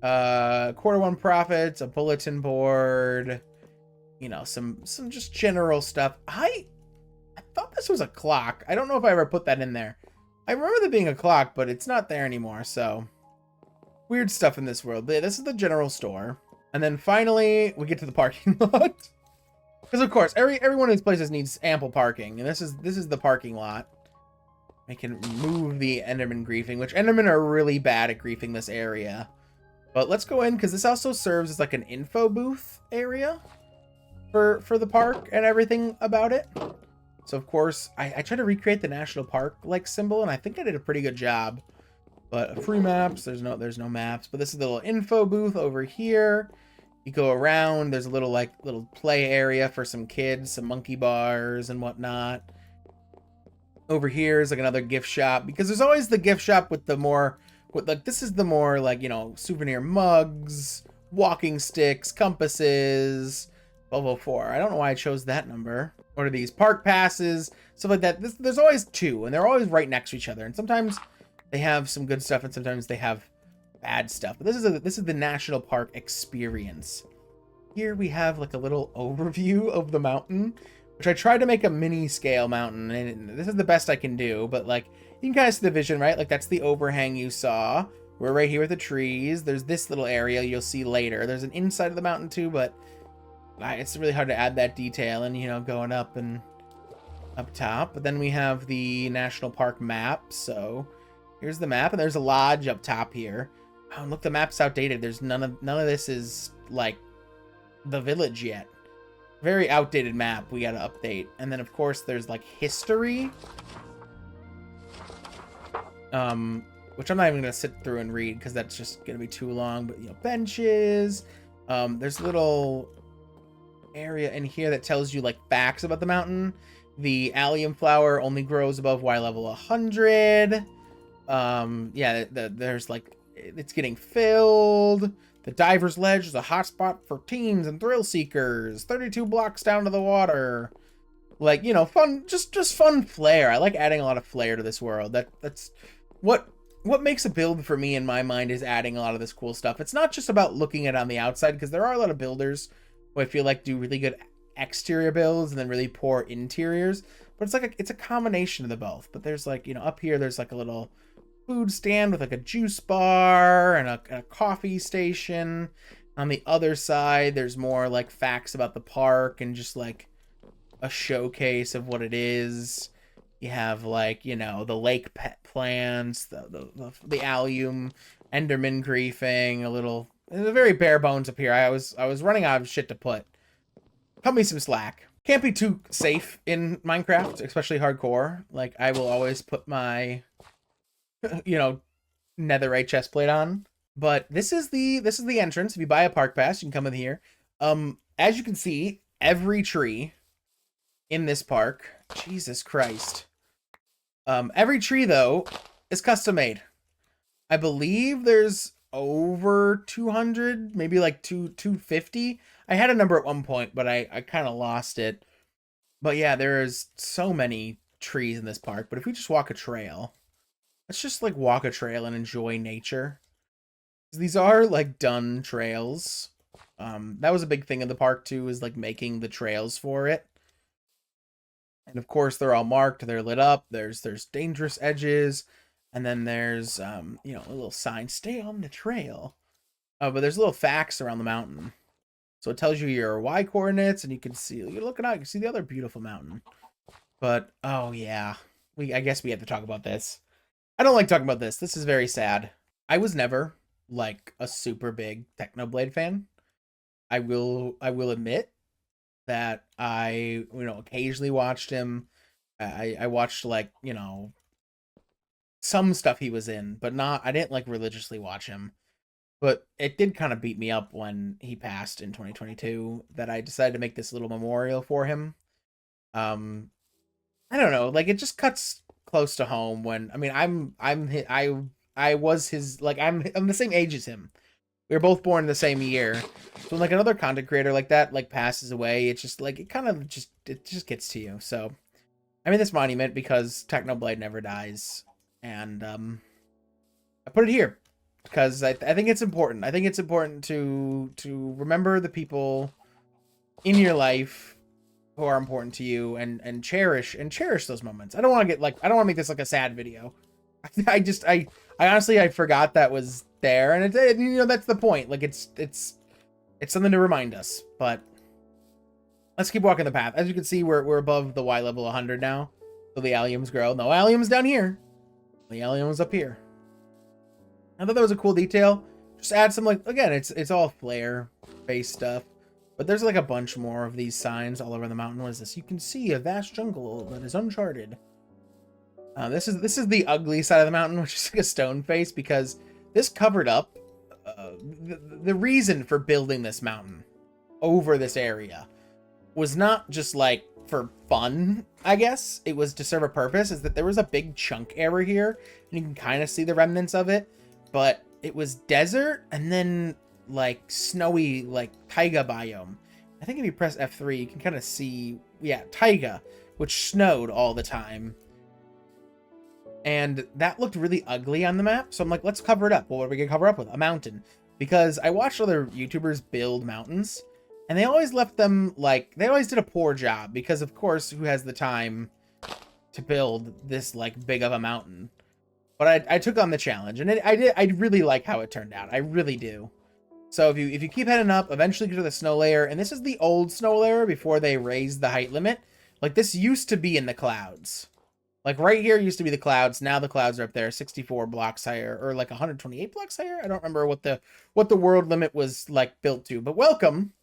that. Q1 profits, a bulletin board, you know, some just general stuff. I thought this was a clock. I don't know if I ever put that in there. I remember there being a clock, but it's not there anymore, so weird stuff in this world. But this is the general store. And then finally, we get to the parking lot. Because of course, every one of these places needs ample parking, and this is the parking lot. I can move the Enderman griefing, which Endermen are really bad at griefing this area. But let's go in, because this also serves as like an info booth area for the park and everything about it. So of course, I tried to recreate the national park like symbol, and I think I did a pretty good job. But free maps, there's no maps. But this is the little info booth over here. You go around, there's a little play area for some kids, some monkey bars and whatnot. Over here is like another gift shop, because there's always the gift shop with this is the more like, you know, souvenir mugs, walking sticks, compasses, 1204. I don't know why I chose that number. What are these? Park passes, stuff like that. There's always two, and they're always right next to each other. And sometimes they have some good stuff, and sometimes they have bad stuff. But this is the national park experience. Here we have like a little overview of the mountain, which I tried to make a mini scale mountain, and this is the best I can do. But like, you can kind of see the vision, right? Like, that's the overhang you saw. We're right here with the trees. There's this little area you'll see later. There's an inside of the mountain too, but it's really hard to add that detail and, you know, going up and up top. But then we have the national park map. So here's the map, and there's a lodge up top here. Oh, and look, the map's outdated. There's none of this is like the village yet. Very outdated map. We gotta update. And then of course there's like history, which I'm not even gonna sit through and read because that's just gonna be too long. But, you know, benches. There's a little area in here that tells you like facts about the mountain. The allium flower only grows above Y level 100. Yeah, there's like, it's getting filled. The diver's ledge is a hotspot for teens and thrill seekers. 32 blocks down to the water. Like, you know, fun, just fun flair. I like adding a lot of flair to this world. That's what makes a build for me in my mind, is adding a lot of this cool stuff. It's not just about looking at it on the outside, because there are a lot of builders who I feel like do really good exterior builds and then really poor interiors. But it's like it's a combination of the both. But there's like, you know, up here there's like a little food stand with like a juice bar and a coffee station. On the other side there's more like facts about the park and just like a showcase of what it is. You have like, you know, the lake pet plants, the allium, enderman griefing, it's a very bare bones up here. I was running out of shit to put. Cut me some slack. Can't be too safe in Minecraft, especially hardcore. Like, I will always put my, you know, netherite chest plate on. But this is the entrance. If you buy a park pass, you can come in here. As you can see, every tree in this park, Jesus Christ. Every tree though is custom made. I believe there's over 200, maybe like 250. I had a number at one point, but I kind of lost it. But yeah, there's so many trees in this park. But if we just walk a trail, let's just like walk a trail and enjoy nature. These are like done trails. That was a big thing in the park too, is like making the trails for it. And of course they're all marked, they're lit up. There's dangerous edges. And then there's, you know, a little sign, stay on the trail. But there's little facts around the mountain. So it tells you your Y coordinates, and you can see, you're looking out, you can see the other beautiful mountain. But, oh yeah, I guess we have to talk about this. I don't like talking about this. This is very sad. I was never like a super big Technoblade fan. I will admit that I, you know, occasionally watched him. I watched like, you know, some stuff he was in, but I didn't like religiously watch him. But it did kind of beat me up when he passed in 2022 that I decided to make this little memorial for him. I don't know, like, it just cuts close to home when, I mean, I was his, like, I'm the same age as him. We were both born the same year. So when, like, another content creator like that, like, passes away, it's just, like, it just gets to you. So I made this monument because Technoblade never dies. And, I put it here because I think it's important. I think it's important to remember the people in your life who are important to you and cherish those moments. I don't want to get like, I don't want to make this like a sad video. I honestly, I forgot that was there, and it, you know, that's the point. Like, it's something to remind us. But let's keep walking the path. As you can see, we're above the Y level 100 now, so the alliums grow. No alliums down here. The alliums up here. I thought that was a cool detail. Just add some, like, again, it's all flair based stuff. But there's like a bunch more of these signs all over the mountain. What is this? You can see a vast jungle that is uncharted. This is the ugly side of the mountain, which is like a stone face, because this covered up the reason for building this mountain over this area was not just like for fun, I guess. It was to serve a purpose. Is that there was a big chunk area here, and you can kind of see the remnants of it, but it was desert and then like snowy, like taiga biome. I think if you press F3, you can kind of see, yeah, taiga, which snowed all the time. And that looked really ugly on the map. So I'm like, let's cover it up. Well, what are we gonna cover up with? A mountain. Because I watched other YouTubers build mountains, and they always left them, like, they always did a poor job. Because, of course, who has the time to build this, like, big of a mountain? But I took on the challenge, and I really like how it turned out. I really do. So if you keep heading up, eventually get to the snow layer, and this is the old snow layer before they raised the height limit. Like, this used to be in the clouds. Like, right here used to be the clouds. Now the clouds are up there, 64 blocks higher, or like 128 blocks higher. I don't remember what the world limit was like built to. But welcome,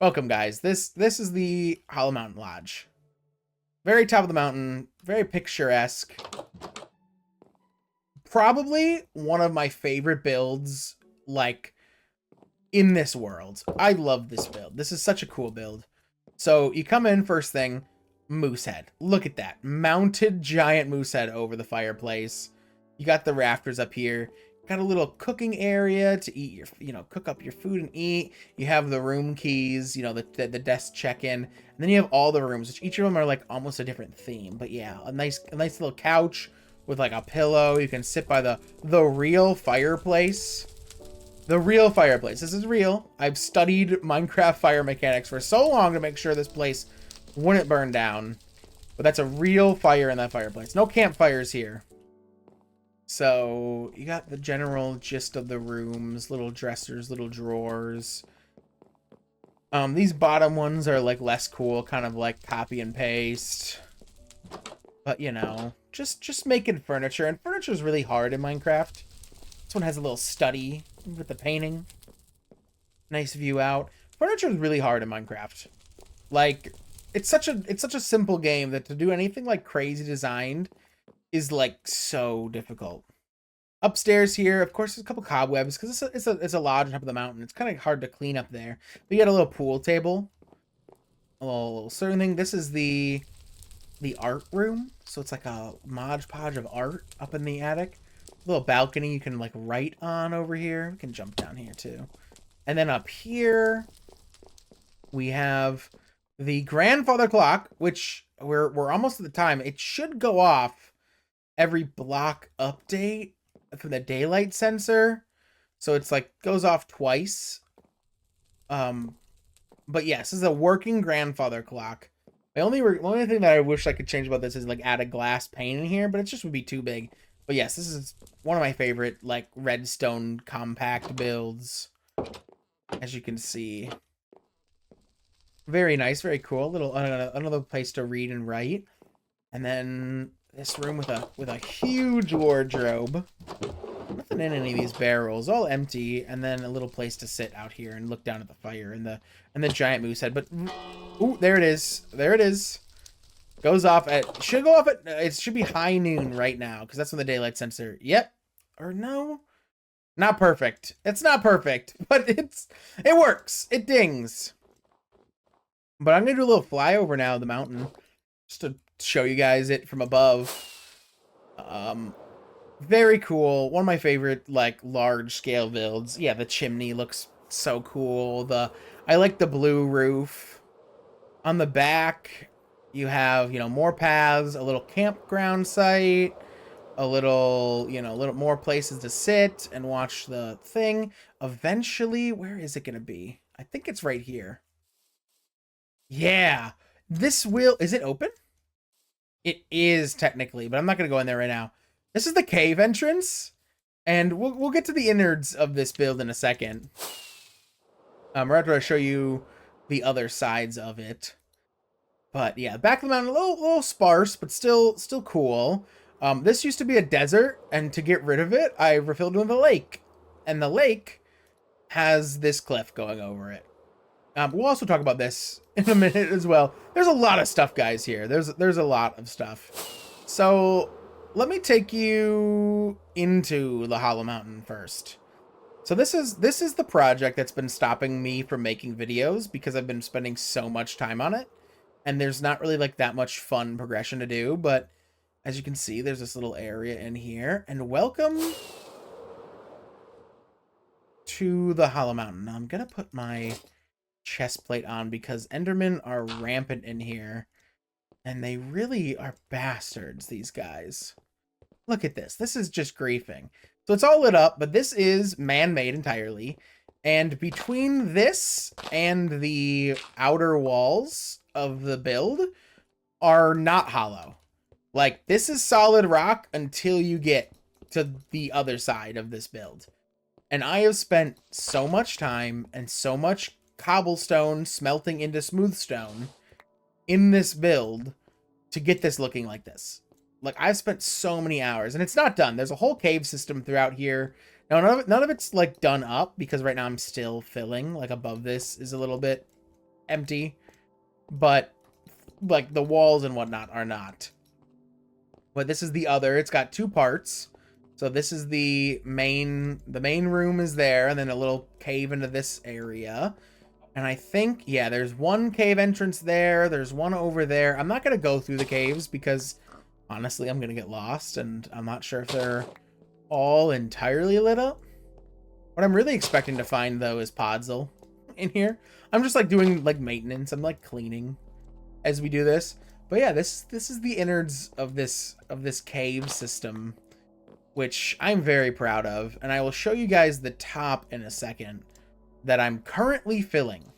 guys. This is the Hollow Mountain Lodge. Very top of the mountain, very picturesque. Probably one of my favorite builds, like, in this world. I love this build. This is such a cool build. So you come in first thing. Moose head. Look at that. Mounted giant moose head over the fireplace. You got the rafters up here. Got a little cooking area to eat your, cook up your food and eat. You have the room keys, the desk check-in. And then you have all the rooms, which each of them are like almost a different theme. But yeah, a nice little couch with like a pillow. You can sit by the real fireplace. The real fireplace. This is real. I've studied Minecraft fire mechanics for so long to make sure this place wouldn't burn down. But that's a real fire in that fireplace. No campfires here. So you got the general gist of the rooms. Little dressers, little drawers. These bottom ones are like less cool, kind of like copy and paste. But just making furniture. And furniture is really hard in Minecraft. This one has a little study with the painting. Nice view out. Furniture is really hard in Minecraft. Like, it's such a simple game that to do anything like crazy designed is like so difficult. Upstairs here, of course, there's a couple cobwebs because it's a lodge on top of the mountain. It's kind of hard to clean up there. But you got a little pool table, a little certain thing. This is the art room, so it's like a Mod Podge of art up in the attic. A little balcony you can like write on over here. We can jump down here too. And then up here we have the grandfather clock, which we're almost at the time. It should go off every block update from the daylight sensor. So it's like goes off twice. But yes, this is a working grandfather clock. The only thing that I wish I could change about this is like add a glass pane in here, but it just would be too big. But yes, this is one of my favorite like redstone compact builds, as you can see. Very nice, very cool. Little another place to read and write. And then this room with a huge wardrobe. Nothing in any of these barrels, all empty. And then a little place to sit out here and look down at the fire and the giant moose head. But ooh, there it is. There it is. Goes off at it should be high noon right now because that's when the daylight sensor. Yep. Or no. Not perfect. It's not perfect, but it works. It dings. But I'm going to do a little flyover now of the mountain just to show you guys it from above. Very cool. One of my favorite, like, large-scale builds. Yeah, the chimney looks so cool. I like the blue roof. On the back, you have, more paths, a little campground site, a little more places to sit and watch the thing. Eventually, where is it going to be? I think it's right here. Yeah, is it open? It is technically, but I'm not going to go in there right now. This is the cave entrance, and we'll get to the innards of this build in a second. We're going to show you the other sides of it. But yeah, back of the mountain, a little sparse, but still cool. This used to be a desert, and to get rid of it, I refilled it with a lake. And the lake has this cliff going over it. We'll also talk about this in a minute as well. There's a lot of stuff, guys, here. There's a lot of stuff. So let me take you into the Hollow Mountain first. So this is the project that's been stopping me from making videos because I've been spending so much time on it. And there's not really like that much fun progression to do. But as you can see, there's this little area in here. And welcome to the Hollow Mountain. Now I'm going to put my chest plate on because Endermen are rampant in here. And they really are bastards, these guys. Look at this. This is just griefing. So it's all lit up, but this is man-made entirely. And between this and the outer walls of the build are not hollow. Like, this is solid rock until you get to the other side of this build. And I have spent so much time and so much cobblestone smelting into smooth stone in this build to get this looking like this. Like, I've spent so many hours, and it's not done. There's a whole cave system throughout here. Now, none of it's, like, done up, because right now I'm still filling. Like, above this is a little bit empty. But, like, the walls and whatnot are not. But this is the other. It's got 2 parts. So this is the main room is there, and then a little cave into this area. And I think, yeah, there's one cave entrance there. There's one over there. I'm not going to go through the caves because, honestly, I'm going to get lost, and I'm not sure if they're all entirely lit up. What I'm really expecting to find, though, is Podzol in here. I'm just, like, doing, like, maintenance. I'm, like, cleaning as we do this. But, yeah, this is the innards of this cave system, which I'm very proud of. And I will show you guys the top in a second that I'm currently filling.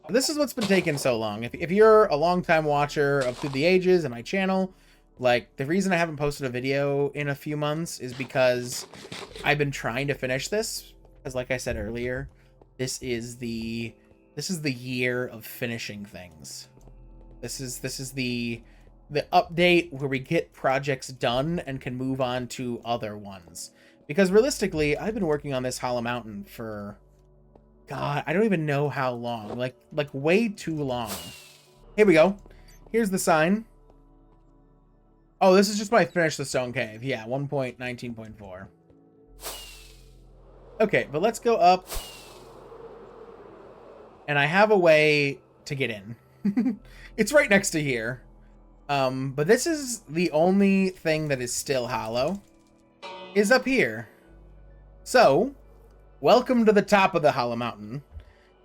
This is what's been taking so long. If you're a long-time watcher of Through the Ages and my channel, like, the reason I haven't posted a video in a few months is because I've been trying to finish this. Because, like I said earlier, this is the year of finishing things. This is the update where we get projects done and can move on to other ones. Because realistically, I've been working on this Hollow Mountain for, God, I don't even know how long. Like way too long. Here we go. Here's the sign. Oh, this is just when I finished the stone cave. Yeah, 1.19.4. Okay, but let's go up. And I have a way to get in. It's right next to here. But this is the only thing that is still hollow. Is up here. So, welcome to the top of the Hollow Mountain.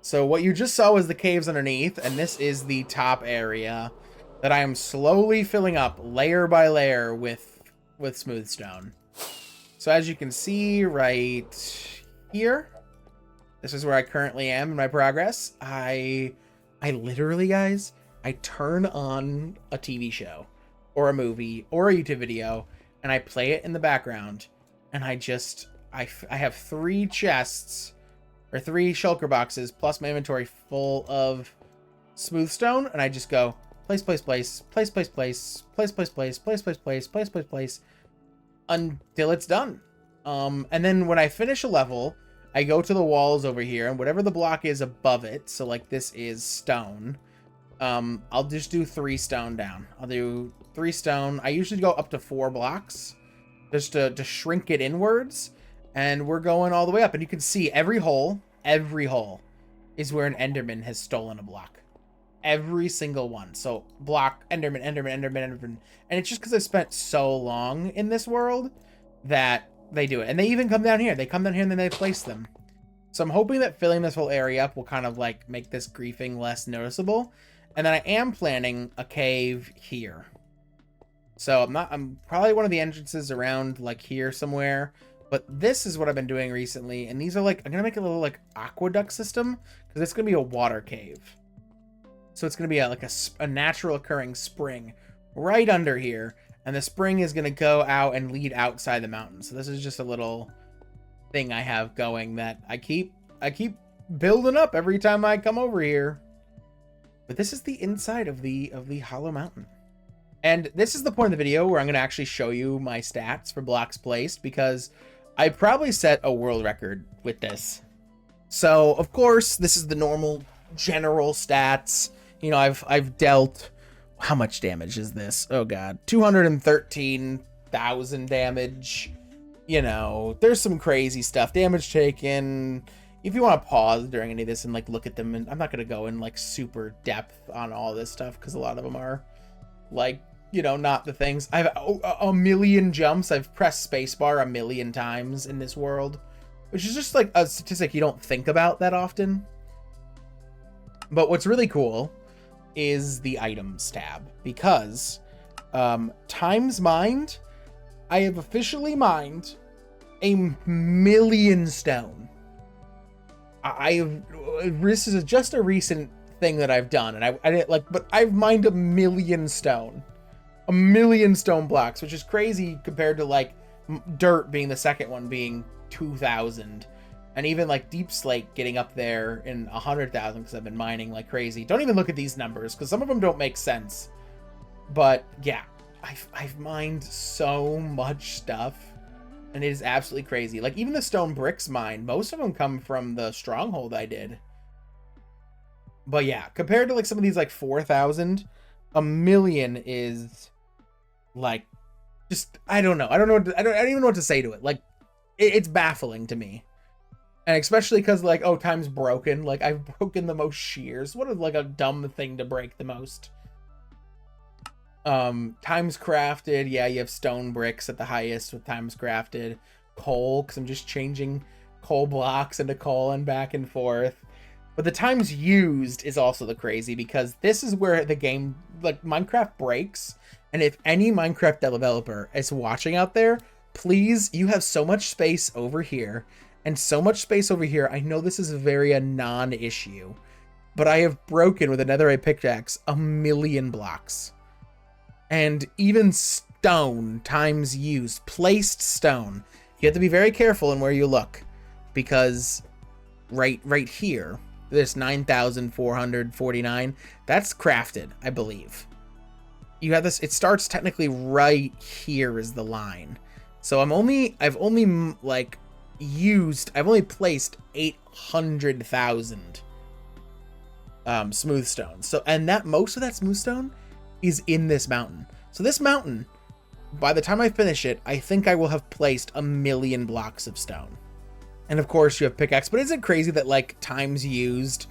So what you just saw was the caves underneath, and this is the top area that I am slowly filling up layer by layer with smooth stone. So as you can see right here, this is where I currently am in my progress. I literally, guys, I turn on a TV show or a movie or a YouTube video and I play it in the background, and I have 3 chests or 3 shulker boxes plus my inventory full of smooth stone, and I just go place, place, place, place, place, place, place, place, place, place, place, place, place, place, place, until it's done. And then when I finish a level, I go to the walls over here, and whatever the block is above it, so like this is stone, I'll just do 3 stone down. I'll do 3 stone. I usually go up to 4 blocks just to shrink it inwards, and we're going all the way up, and you can see every hole is where an Enderman has stolen a block. Every single one. So block, Enderman, Enderman, Enderman, Enderman. And it's just because I've spent so long in this world that they do it. And they even come down here. They come down here and then they place them. So I'm hoping that filling this whole area up will kind of like make this griefing less noticeable. And then I am planning a cave here. So I'm probably one of the entrances around like here somewhere. But this is what I've been doing recently. And these are like, I'm going to make a little like aqueduct system because it's going to be a water cave. So it's going to be a natural occurring spring right under here. And the spring is going to go out and lead outside the mountain. So this is just a little thing I have going that I keep building up every time I come over here. But this is the inside of the Hollow Mountain. And this is the point of the video where I'm going to actually show you my stats for blocks placed, because I probably set a world record with this. So, of course, this is the normal general stats. You know, I've dealt, how much damage is this? Oh god, 213,000 damage. You know, there's some crazy stuff. Damage taken. If you want to pause during any of this and like look at them, and I'm not gonna go in like super depth on all this stuff because a lot of them are like, you know, not the things. I have a million jumps. I've pressed spacebar 1,000,000 times in this world, which is just like a statistic you don't think about that often. But what's really cool is the items tab, because times mined, I have officially mined 1,000,000 stone. This is just a recent thing that I've done, and I didn't like, but I've mined 1,000,000 stone. 1,000,000 stone blocks, which is crazy compared to like Dirt being the second one being 2,000. And even like deep slate getting up there in 100,000 because I've been mining like crazy. Don't even look at these numbers because some of them don't make sense. But yeah, I've mined so much stuff and it is absolutely crazy. Like even the stone bricks mine, most of them come from the stronghold I did. But yeah, compared to like some of these like 4,000, a million is like just I don't know. I don't even know what to say to it. Like it's baffling to me. And especially because, like, oh, time's broken. Like, I've broken the most shears. What is, like, a dumb thing to break the most? Time's crafted. Yeah, you have stone bricks at the highest with time's crafted. Coal, because I'm just changing coal blocks into coal and back and forth. But the times used is also the crazy, because this is where the game, like, Minecraft breaks. And if any Minecraft developer is watching out there, please, you have so much space over here. And so much space over here. I know this is a non-issue, but I have broken with a netherite pickaxe 1,000,000 blocks. And even stone times used, placed stone. You have to be very careful in where you look, because right here, this 9,449, that's crafted, I believe. You have this, it starts technically right here is the line. So I've only placed 800,000 smooth stone. So, and that most of that smooth stone is in this mountain. So this mountain, by the time I finish it, I think I will have placed 1,000,000 blocks of stone. And of course you have pickaxe, but isn't it crazy that like times used,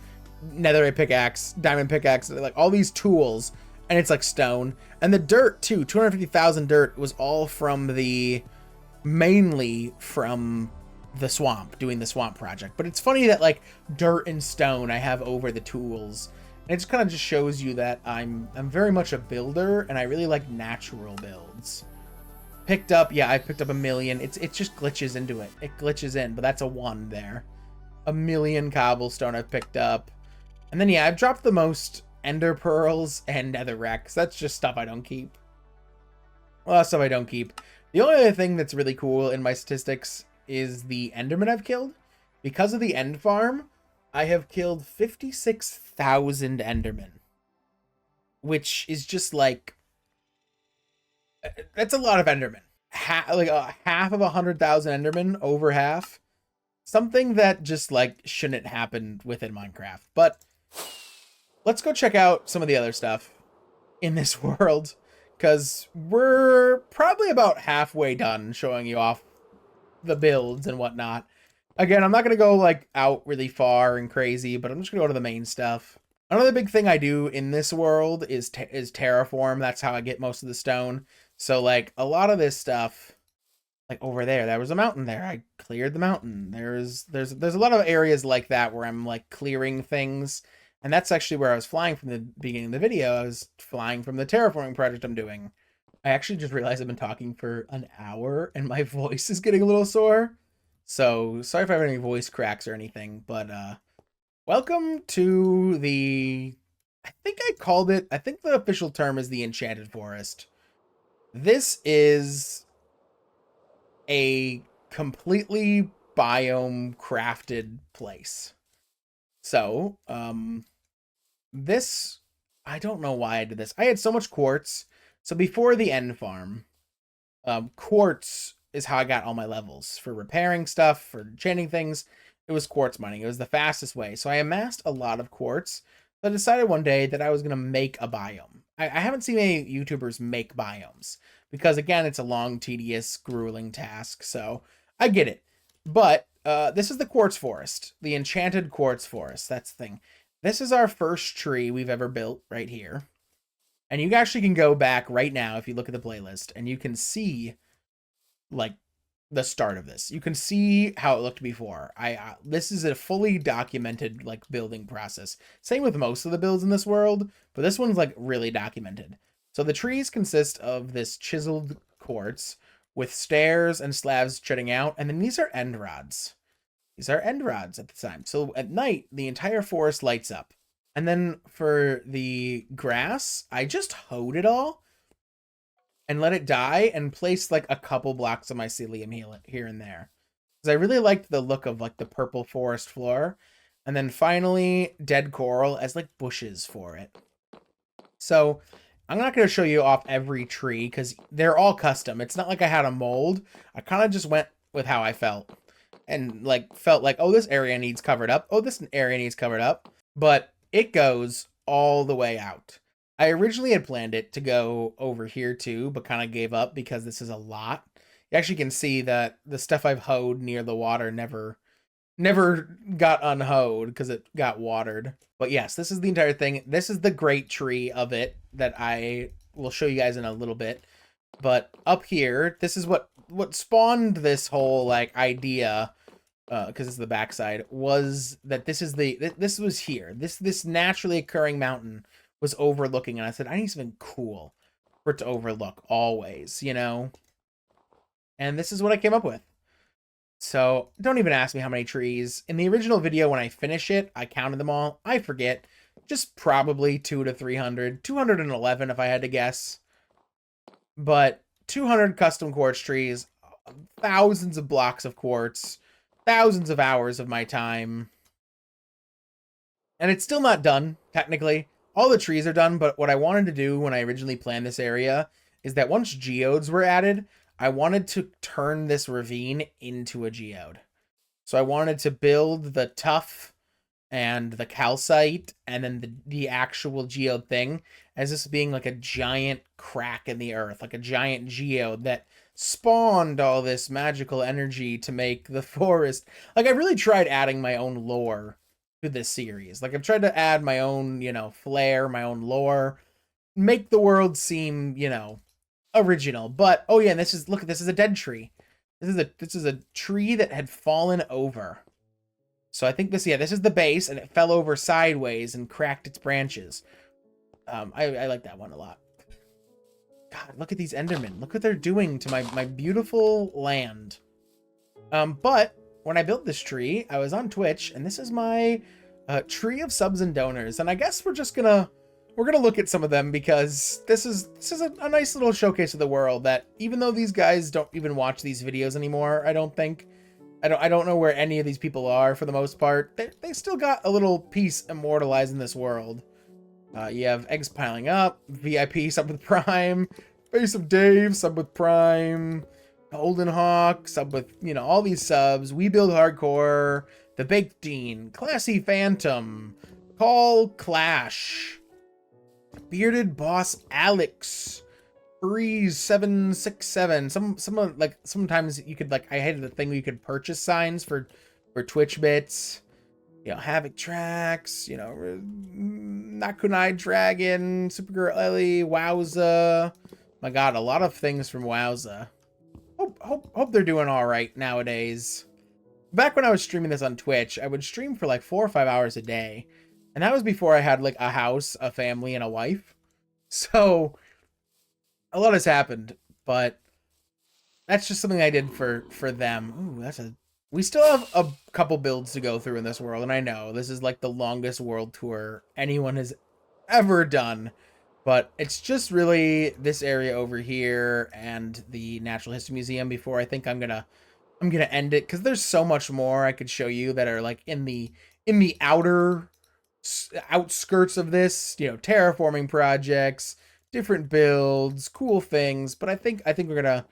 netherite pickaxe, diamond pickaxe, like all these tools, and it's like stone. And the dirt too, 250,000 dirt was all from mainly from the swamp, doing the swamp project. But it's funny that like dirt and stone I have over the tools, and it just kind of just shows you that I'm very much a builder, and I really like natural builds. Picked up, yeah, I picked up 1,000,000. It just glitches into it. It glitches in, but that's a 1 there. 1,000,000 cobblestone I've picked up, and then yeah, I've dropped the most ender pearls and netherrack. That's just stuff I don't keep. Well, that's stuff I don't keep. The only other thing that's really cool in my statistics is the enderman I've killed. Because of the end farm, I have killed 56,000 endermen, which is just like, that's a lot of endermen. Half of 100,000 endermen, over half. Something that just like shouldn't happen within Minecraft. But let's go check out some of the other stuff in this world, because we're probably about halfway done showing you off the builds and whatnot. Again, I'm not going to go like out really far and crazy, but I'm just going to go to the main stuff. Another big thing I do in this world is terraform. That's how I get most of the stone. So like a lot of this stuff, like over there was a mountain there. I cleared the mountain. There's a lot of areas like that where I'm like clearing things. And that's actually where I was flying from the beginning of the video. I was flying from the terraforming project I'm doing. I actually just realized I've been talking for an hour and my voice is getting a little sore. So sorry if I have any voice cracks or anything, but welcome to I think the official term is the Enchanted Forest. This is a completely biome crafted place. So, I don't know why I did this. I had so much quartz. So before the end farm, quartz is how I got all my levels for repairing stuff, for enchanting things. It was quartz mining. It was the fastest way. So I amassed a lot of quartz. So I decided one day that I was going to make a biome. I haven't seen any YouTubers make biomes because, again, it's a long, tedious, grueling task. So I get it. But this is the quartz forest, the enchanted quartz forest. That's the thing. This is our first tree we've ever built right here. And you actually can go back right now if you look at the playlist and you can see like the start of this. You can see how it looked before. This is a fully documented like building process. Same with most of the builds in this world, but this one's like really documented. So the trees consist of this chiseled quartz with stairs and slabs jutting out, and then these are end rods. These are end rods at the time. So at night, the entire forest lights up. And then for the grass, I just hoed it all. and let it die and place like a couple blocks of mycelium here and there. Because I really liked the look of like the purple forest floor. And then finally dead coral as like bushes for it. So I'm not going to show you off every tree because they're all custom. It's not like I had a mold. I kind of just went with how I felt. And like felt like, oh, this area needs covered up. Oh, this area needs covered up. But it goes all the way out. I originally had planned it to go over here too, but kind of gave up because this is a lot. You actually can see that the stuff I've hoed near the water never got unhoed because it got watered. But yes, this is the entire thing. This is the great tree of it that I will show you guys in a little bit. But up here, this is what spawned this whole like idea, because it's the backside, was that this was here. This naturally occurring mountain was overlooking, and I said I need something cool for it to overlook always, you know? And this is what I came up with. So don't even ask me how many trees. In the original video, when I finish it, I counted them all. I forget. Just probably 200 to 300. 211 if I had to guess. But 200 custom quartz trees, thousands of blocks of quartz, thousands of hours of my time. And it's still not done, technically. All the trees are done, but what I wanted to do when I originally planned this area is that once geodes were added, I wanted to turn this ravine into a geode. So I wanted to build the tuff and the calcite and then the actual geode thing as this being like a giant crack in the earth, like a giant geode that spawned all this magical energy to make the forest. Like, I really tried adding my own lore to this series. Like, I've tried to add my own, you know, flair, my own lore, make the world seem, you know, original. But oh yeah, and this is, look, this is a dead tree. This is a tree that had fallen over. So I think this is the base, and it fell over sideways and cracked its branches. I like that one a lot. God, look at these Endermen. Look what they're doing to my beautiful land. But when I built this tree, I was on Twitch, and this is my tree of subs and donors. And I guess we're gonna look at some of them because this is a nice little showcase of the world that even though these guys don't even watch these videos anymore, I don't think. I don't know where any of these people are for the most part. They still got a little piece immortalized in this world. You have eggs piling up, VIP sub with Prime, Face of Dave sub with Prime, Golden Hawk sub with, you know, all these subs. We Build Hardcore, The Baked Dean, Classy Phantom, Call Clash, Bearded Boss Alex, Breeze 767. Some like sometimes you could like I hated the thing where you could purchase signs for Twitch bits. You know, Havoc Tracks, you know, Nakunai Dragon, Supergirl Ellie, Wowza. My god, a lot of things from Wowza. Hope they're doing all right nowadays. Back when I was streaming this on Twitch, I would stream for like 4 or 5 hours a day. And that was before I had like a house, a family, and a wife. So a lot has happened, but that's just something I did for them. Ooh, we still have a couple builds to go through in this world, and I know this is like the longest world tour anyone has ever done, but it's just really this area over here and the Natural History Museum before I think I'm gonna end it, because there's so much more I could show you that are like in the outskirts of this, you know, terraforming projects, different builds, cool things. But I think we're gonna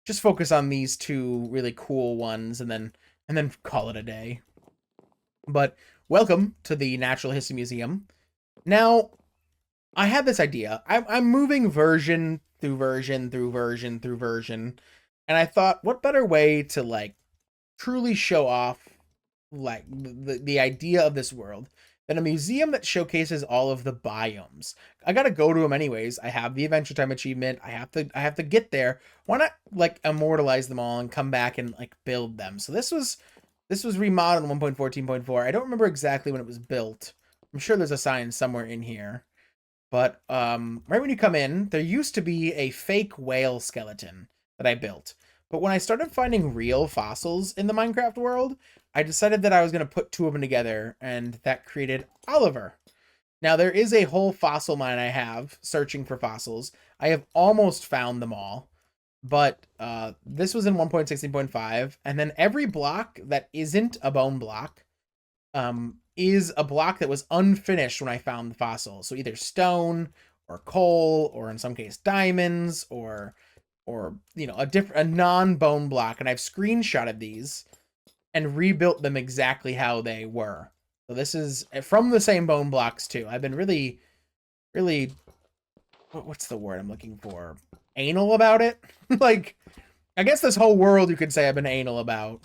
just focus on these two really cool ones and then call it a day. But welcome to the Natural History Museum. Now, I had this idea. I'm moving version through version through version through version, and I thought, what better way to like truly show off like the idea of this world than a museum that showcases all of the biomes. I gotta go to them anyways. I have the Adventure Time achievement. I have to get there. Why not like immortalize them all and come back and like build them? So this was remodeled in 1.14.4. I don't remember exactly when it was built. I'm sure there's a sign somewhere in here. But right when you come in, there used to be a fake whale skeleton that I built. But when I started finding real fossils in the Minecraft world, I decided that I was going to put two of them together, and that created Oliver. Now, there is a whole fossil mine I have searching for fossils. I have almost found them all, but this was in 1.16.5, and then every block that isn't a bone block is a block that was unfinished when I found the fossil. So either stone or coal, or in some case diamonds, or you know, a non-bone block. And I've screenshotted these and rebuilt them exactly how they were. So this is from the same bone blocks too. I've been really, really, what's the word I'm looking for? Anal about it? Like, I guess this whole world you could say I've been anal about.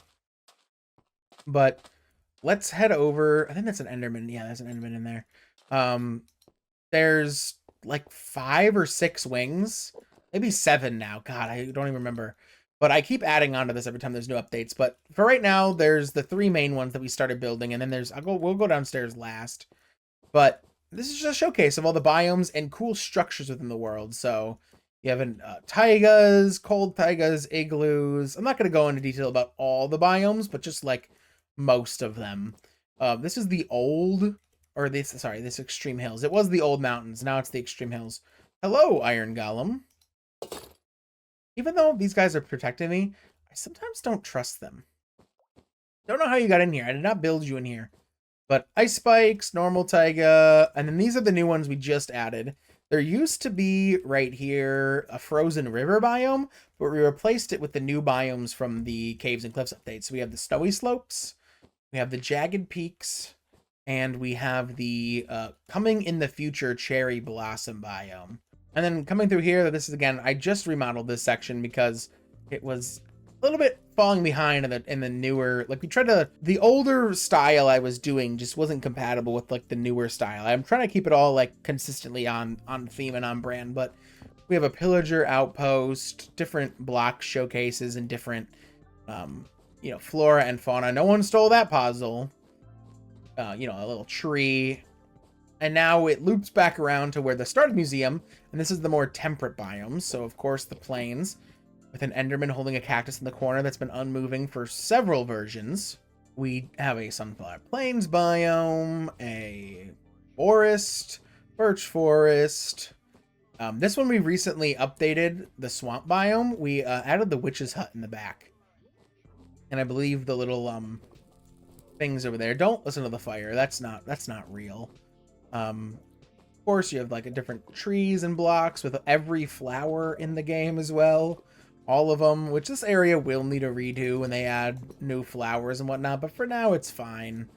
But let's head over. I think that's an Enderman. Yeah, there's an Enderman in there. There's like 5 or 6 wings. Maybe 7 now. God, I don't even remember. But I keep adding on to this every time there's new updates. But for right now, there's the 3 main ones that we started building, and then there's we'll go downstairs last. But this is just a showcase of all the biomes and cool structures within the world. So you have taigas, cold taigas, igloos. I'm not going to go into detail about all the biomes, but just like most of them. This is the old, or this extreme hills. It was the old mountains. Now it's the extreme hills. Hello, Iron Golem. Even though these guys are protecting me, I sometimes don't trust them. Don't know how you got in here. I did not build you in here. But ice spikes, normal taiga, and then these are the new ones we just added. There used to be right here a frozen river biome, but we replaced it with the new biomes from the Caves and Cliffs update. So we have the snowy slopes, we have the jagged peaks, and we have the coming in the future cherry blossom biome. And then coming through here, this is again, I just remodeled this section because it was a little bit falling behind in the newer, like we tried to, the older style I was doing just wasn't compatible with like the newer style. I'm trying to keep it all like consistently on theme and on brand, but we have a pillager outpost, different block showcases, and different, you know, flora and fauna. No one stole that puzzle. You know, a little tree. And now it loops back around to where the start of the museum, and this is the more temperate biomes. So, of course, the plains, with an Enderman holding a cactus in the corner that's been unmoving for several versions. We have a Sunflower Plains biome, a forest, birch forest. This one we recently updated, the swamp biome. We added the witch's hut in the back. And I believe the little things over there. Don't listen to the fire. That's not real. Of course, you have like a different trees and blocks with every flower in the game as well. All of them, which this area will need a redo when they add new flowers and whatnot, but for now it's fine.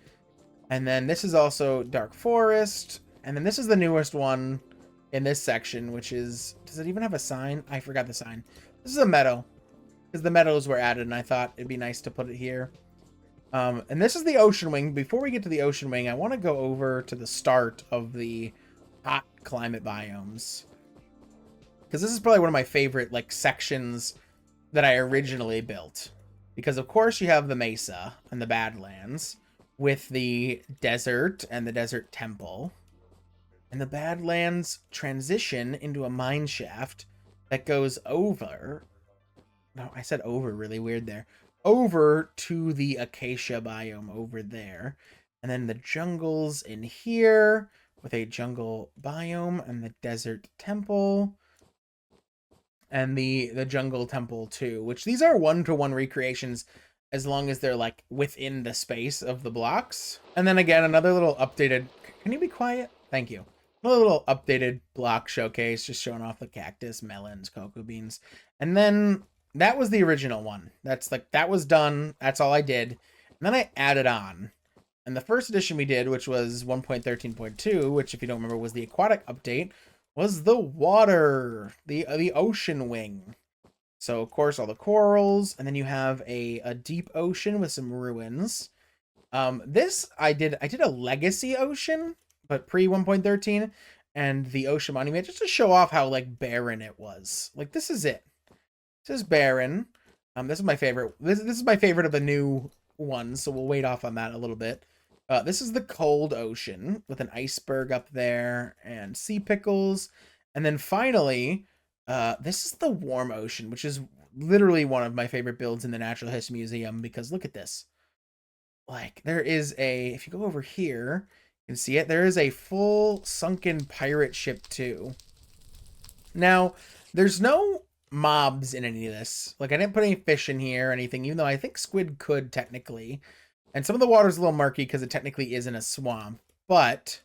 And then this is also Dark Forest, and then this is the newest one in this section, which is, does it even have a sign? I forgot the sign. This is a meadow, because the meadows were added, and I thought it'd be nice to put it here. And this is the ocean wing. Before we get to the ocean wing, I want to go over to the start of the hot climate biomes, because this is probably one of my favorite like sections that I originally built, because of course you have the mesa and the Badlands with the desert and the desert temple, and the Badlands transition into a mine shaft that goes over, no, I said over really weird there, over to the acacia biome over there, and then the jungles in here with a jungle biome and the desert temple, and the jungle temple too, which these are 1-to-1 recreations as long as they're like within the space of the blocks. And then again, another little updated, can you be quiet? Thank you. Another little updated block showcase, just showing off the cactus, melons, cocoa beans. And then that was the original one. That's like, that was done. That's all I did. And then I added on. And the first edition we did, which was 1.13.2, which if you don't remember was the aquatic update, was the water, the ocean wing. So of course all the corals, and then you have a deep ocean with some ruins. This I did a legacy ocean, but pre 1.13, and the ocean monument, just to show off how like barren it was. Like this is it. This is barren. This is my favorite. This is my favorite of the new ones, so we'll wait off on that a little bit. This is the cold ocean with an iceberg up there and sea pickles. And then finally, this is the warm ocean, which is literally one of my favorite builds in the Natural History Museum, because look at this. Like there is if you go over here, You can see it. There is a full sunken pirate ship too. Now, there's no mobs in any of this. Like, I didn't put any fish in here or anything, even though I think squid could technically. And some of the water's a little murky because it technically is in a swamp. But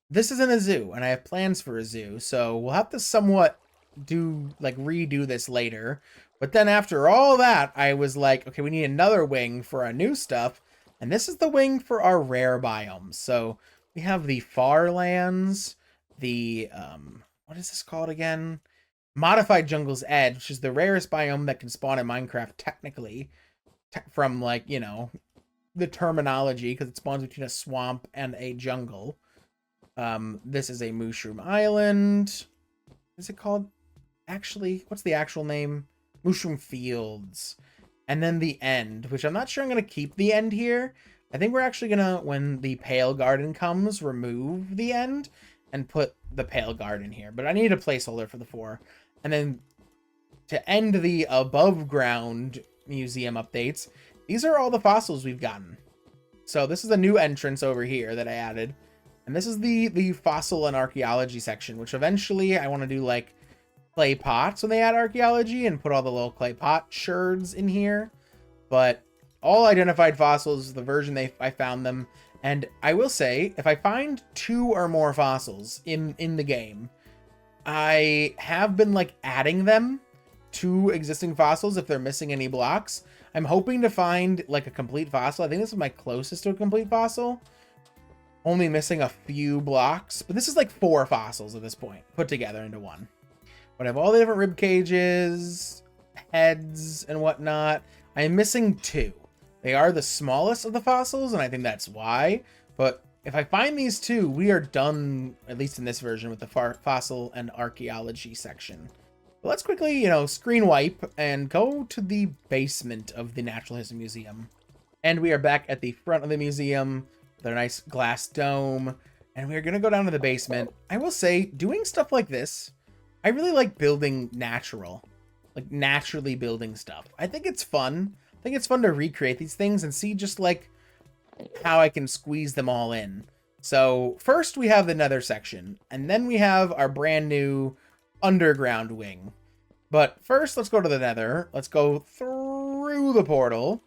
this isn't a zoo, and I have plans for a zoo. So we'll have to somewhat redo this later. But then after all that, I was like, okay, we need another wing for our new stuff. And this is the wing for our rare biomes. So we have the far lands, the, what is this called again? Modified Jungle's Edge, which is the rarest biome that can spawn in Minecraft technically. From, like, you know, the terminology, because it spawns between a swamp and a jungle. This is a Mushroom Island. Is it called? Actually, what's the actual name? Mushroom Fields. And then the end, which I'm not sure I'm going to keep the end here. I think we're actually going to, when the Pale Garden comes, remove the end and put the Pale Garden here. But I need a placeholder for the 4. And then to end the above ground museum updates, these are all the fossils we've gotten. So this is a new entrance over here that I added. And this is the fossil and archaeology section, which eventually I want to do like clay pots when they add archaeology and put all the little clay pot sherds in here. But all identified fossils, the version I found them. And I will say, if I find 2 or more fossils in the game, I have been like adding them to existing fossils if they're missing any blocks. I'm hoping to find like a complete fossil. I think this is my closest to a complete fossil. Only missing a few blocks, but this is like 4 fossils at this point put together into one. But I have all the different rib cages, heads, and whatnot. I am missing 2. They are the smallest of the fossils, and I think that's why. But if I find these 2, we are done, at least in this version, with the fossil and archaeology section. But let's quickly, you know, screen wipe and go to the basement of the Natural History Museum. And we are back at the front of the museum with our nice glass dome. And we're going to go down to the basement. I will say, doing stuff like this, I really like building naturally building stuff. I think it's fun. I think it's fun to recreate these things and see just like how I can squeeze them all in. So first we have the nether section, and then we have our brand new underground wing. But first, let's go to the nether. Let's go through the portal.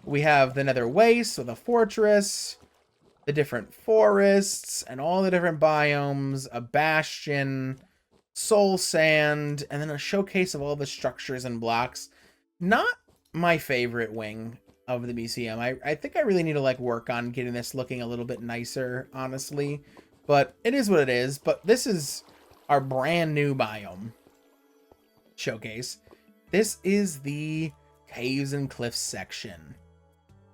We have the nether waste, so the fortress, the different forests, and all the different biomes, a bastion, soul sand, and then a showcase of all the structures and blocks. Not my favorite wing of the museum. I think I really need to like work on getting this looking a little bit nicer, honestly. But it is what it is. But this is our brand new biome showcase. This is the caves and cliffs section.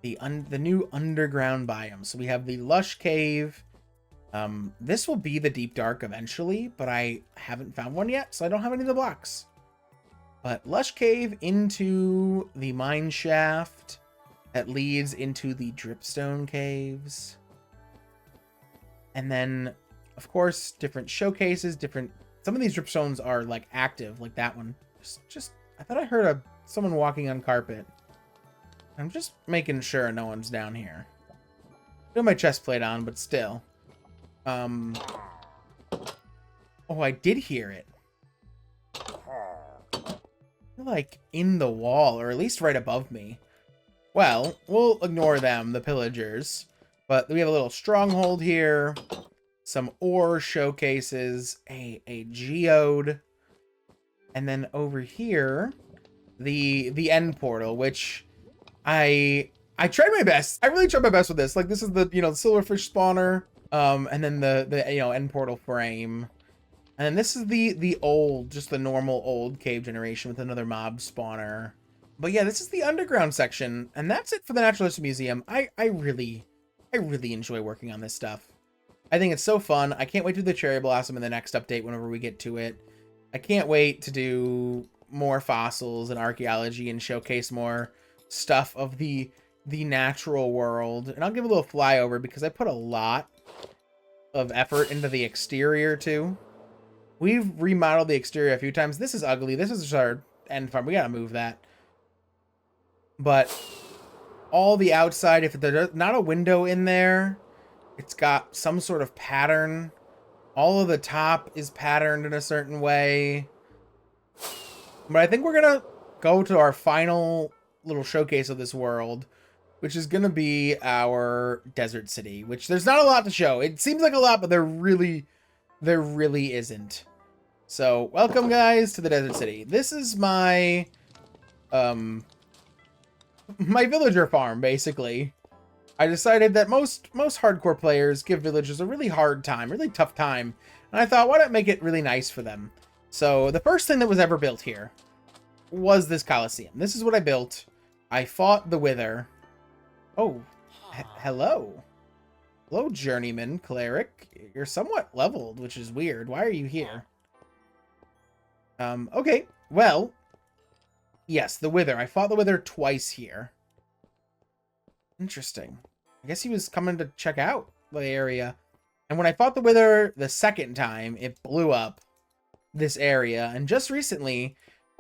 The new underground biome. So we have the lush cave. This will be the deep dark eventually, but I haven't found one yet, so I don't have any of the blocks. But lush cave into the mine shaft that leads into the dripstone caves. And then, of course, different showcases, some of these dripstones are like active, like that one. I thought I heard someone walking on carpet. I'm just making sure no one's down here. I have my chest plate on, but still. Oh, I did hear it. They're like in the wall, or at least right above me. Well, we'll ignore them, the pillagers. But we have a little stronghold here, some ore showcases, a geode, and then over here, the end portal, which I tried my best. I really tried my best with this. Like, this is the, you know, silverfish spawner. And then the you know, end portal frame. And then this is the old, just the normal old cave generation with another mob spawner. But yeah, this is the underground section, and that's it for the Natural History Museum. I really enjoy working on this stuff. I think it's so fun. I can't wait to do the cherry blossom in the next update whenever we get to it. I can't wait to do more fossils and archaeology and showcase more stuff of the natural world. And I'll give a little flyover because I put a lot of effort into the exterior too. We've remodeled the exterior a few times. This is ugly. This is our end farm. We gotta move that. But all the outside, if there's not a window in there, It's got some sort of pattern. All of the top is patterned in a certain way. But I think we're gonna go to our final little showcase of this world, which is gonna be our desert city, which there's not a lot to show. It seems like a lot, but there really isn't. So welcome guys to the desert city. This is my my villager farm, basically. I decided that most hardcore players give villagers a really hard time, really tough time, and I thought, why not make it really nice for them? So the first thing that was ever built here was this Coliseum. This is what I built. I fought the Wither. Oh, hello. Hello, journeyman cleric. You're somewhat leveled, which is weird. Why are you here? Okay, well, yes, the Wither. I fought the Wither twice here. Interesting. I guess he was coming to check out the area. And when I fought the Wither the second time, it blew up this area. And just recently,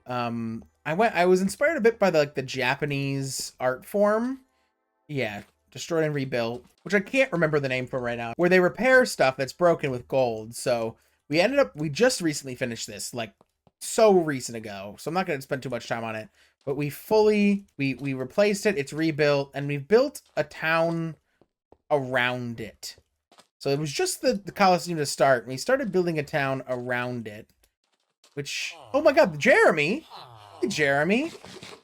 I was inspired a bit by the Japanese art form. Yeah, destroyed and rebuilt, which I can't remember the name for right now, where they repair stuff that's broken with gold. So we just recently finished this, like so recent ago. So I'm not going to spend too much time on it, but we replaced it. It's rebuilt, and we've built a town around it. So it was just the Coliseum to start, and we started building a town around it, which, oh my God, Jeremy. Hey, Jeremy.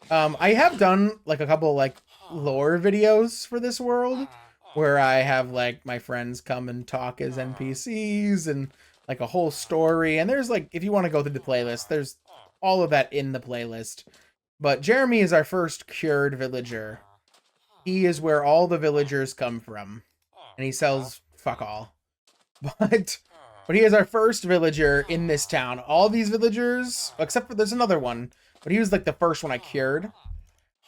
I have done like a couple like lore videos for this world where I have like my friends come and talk as NPCs and like a whole story. And there's like, if you want to go through the playlist, there's all of that in the playlist. But Jeremy is our first cured villager. He is where all the villagers come from. And he sells fuck all. But he is our first villager in this town. All these villagers, except for there's another one, but he was like the first one I cured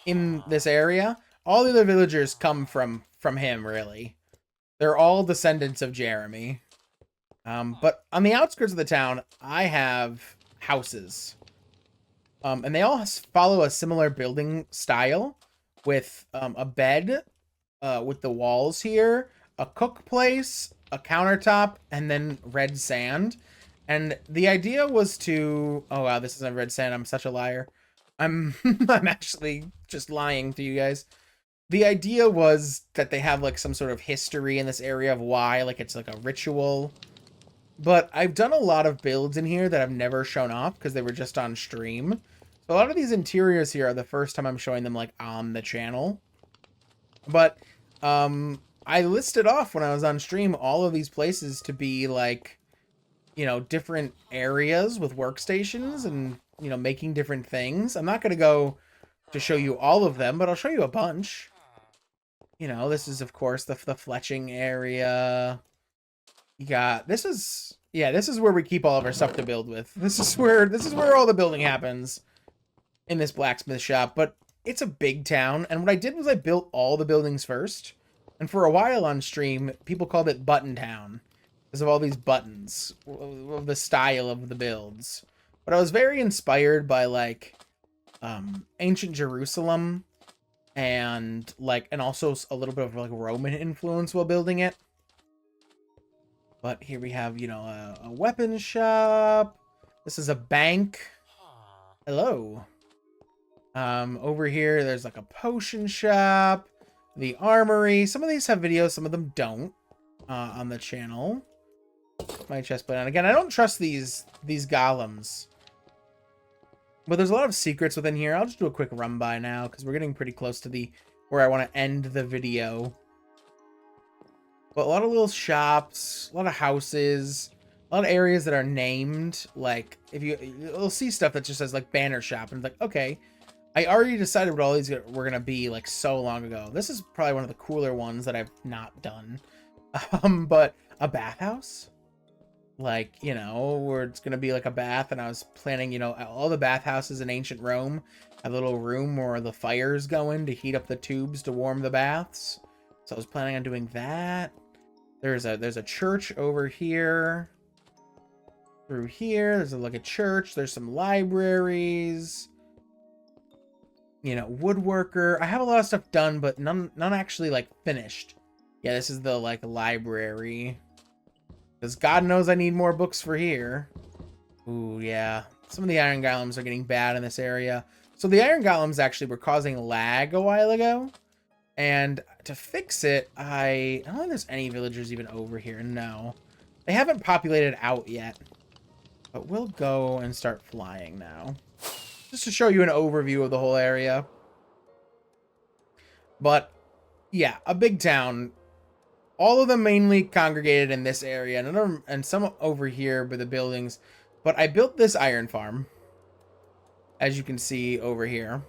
in this area. All the other villagers come from him, really. They're all descendants of Jeremy. But on the outskirts of the town, I have houses. And they all follow a similar building style with a bed with the walls here, a cook place, a countertop, and then red sand. And the idea was to... Oh, wow, this isn't red sand. I'm such a liar. I'm actually just lying to you guys. The idea was that they have like some sort of history in this area of why, like it's like a ritual. But I've done a lot of builds in here that I've never shown off because they were just on stream. So a lot of these interiors here are the first time I'm showing them like on the channel. But I listed off when I was on stream all of these places to be like, you know, different areas with workstations and, you know, making different things. I'm not going to go to show you all of them, but I'll show you a bunch. You know, this is, of course, the fletching area. You got, this is where we keep all of our stuff to build with. This is where all the building happens in this blacksmith shop. But it's a big town, and what I did was I built all the buildings first. And for a while on stream, people called it Button Town because of all these buttons, of the style of the builds. But I was very inspired by like ancient Jerusalem and also a little bit of like Roman influence while building it. But here we have, you know, a weapon shop. This is a bank. Hello. Over here, there's like a potion shop. The armory. Some of these have videos, some of them don't on the channel. My chestplate on. Again, I don't trust these golems. But there's a lot of secrets within here. I'll just do a quick run by now because we're getting pretty close to where I want to end the video. But a lot of little shops, a lot of houses, a lot of areas that are named. Like, you'll see stuff that just says like banner shop, and it's like, okay, I already decided what all these were gonna be like so long ago. This is probably one of the cooler ones that I've not done. But a bathhouse, like, you know, where it's gonna be like a bath, and I was planning, you know, all the bathhouses in ancient Rome have a little room where the fires go in to heat up the tubes to warm the baths. So I was planning on doing that. There's a church over here. Through here, there's like a church. There's some libraries. You know, woodworker. I have a lot of stuff done, but none actually like finished. Yeah, this is the, like, library. Because God knows I need more books for here. Ooh, yeah. Some of the iron golems are getting bad in this area. So the iron golems actually were causing lag a while ago. And to fix it, I don't think there's any villagers even over here. No. They haven't populated out yet. But we'll go and start flying now. Just to show you an overview of the whole area. But, yeah, a big town. All of them mainly congregated in this area, and some over here by the buildings. But I built this iron farm, as you can see over here.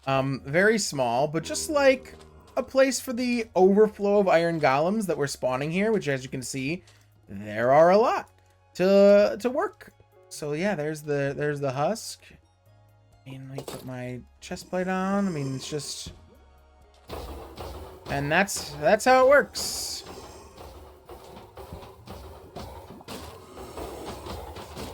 Very small, but just like a place for the overflow of iron golems that were spawning here, which, as you can see, there are a lot to work. So yeah, there's the husk. And let me put my chest plate on. I mean, it's just. And that's how it works.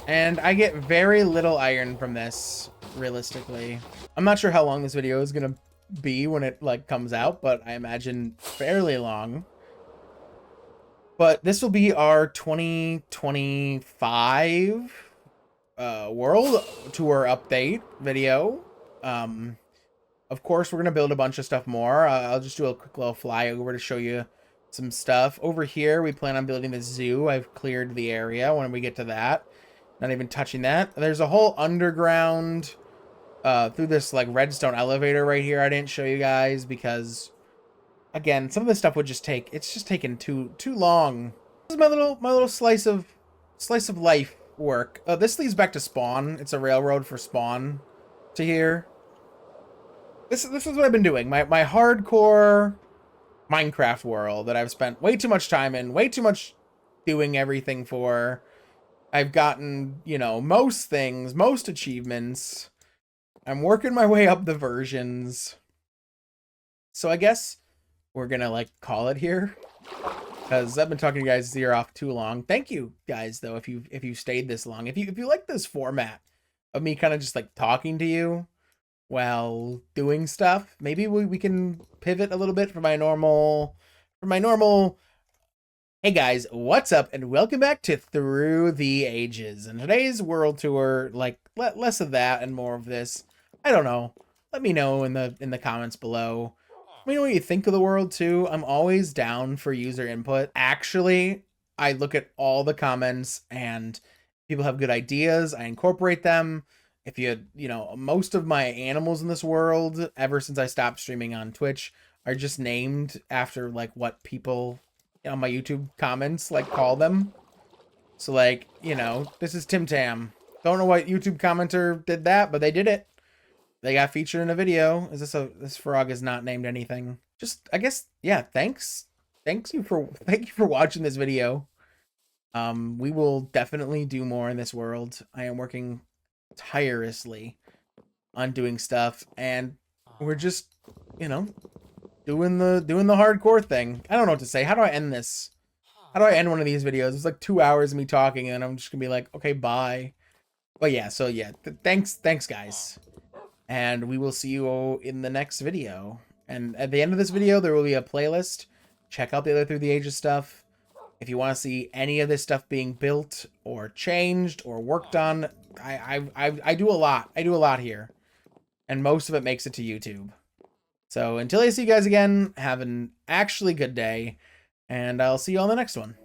And I get very little iron from this, realistically. I'm not sure how long this video is gonna be when it like comes out, but I imagine fairly long. But this will be our 2025 world tour update video. Of course, we're going to build a bunch of stuff more. I'll just do a quick little flyover to show you some stuff. Over here, we plan on building the zoo. I've cleared the area when we get to that. Not even touching that. There's a whole underground through this like redstone elevator right here. I didn't show you guys because, again, some of this stuff would just take. It's just taking too long. This is my little slice of life work. This leads back to spawn. It's a railroad for spawn to here. This is what I've been doing. My hardcore Minecraft world that I've spent way too much time in, way too much doing everything for. I've gotten, you know, most things, most achievements. I'm working my way up the versions. So I guess we're gonna like call it here. Because I've been talking to you guys' ear off too long. Thank you guys though if you stayed this long. If you like this format of me kind of just like talking to you while doing stuff, maybe we can pivot a little bit from my normal hey guys, what's up and welcome back to Through the Ages. And today's world tour, like less of that and more of this. I don't know. Let me know in the comments below. Let me know what you think of the world too. I'm always down for user input. Actually, I look at all the comments and people have good ideas. I incorporate them. If you know, most of my animals in this world, ever since I stopped streaming on Twitch, are just named after like what people on my YouTube comments like call them. So like, you know, this is Tim Tam. Don't know what YouTube commenter did that, but they did it. They got featured in a video. This frog is not named anything. Just, I guess, yeah, thanks. Thank you for watching this video. We will definitely do more in this world. I am working tirelessly on doing stuff, and we're just, you know, doing the hardcore thing. I don't know what to say. How do I end this? How do I end one of these videos? It's like 2 hours of me talking, and I'm just gonna be like, okay, bye. But yeah, so yeah, thanks guys. And we will see you in the next video. And at the end of this video, there will be a playlist. Check out the other Through the Ages stuff. If you want to see any of this stuff being built or changed or worked on, I do a lot. I do a lot here. And most of it makes it to YouTube. So until I see you guys again, have an actually good day. And I'll see you on the next one.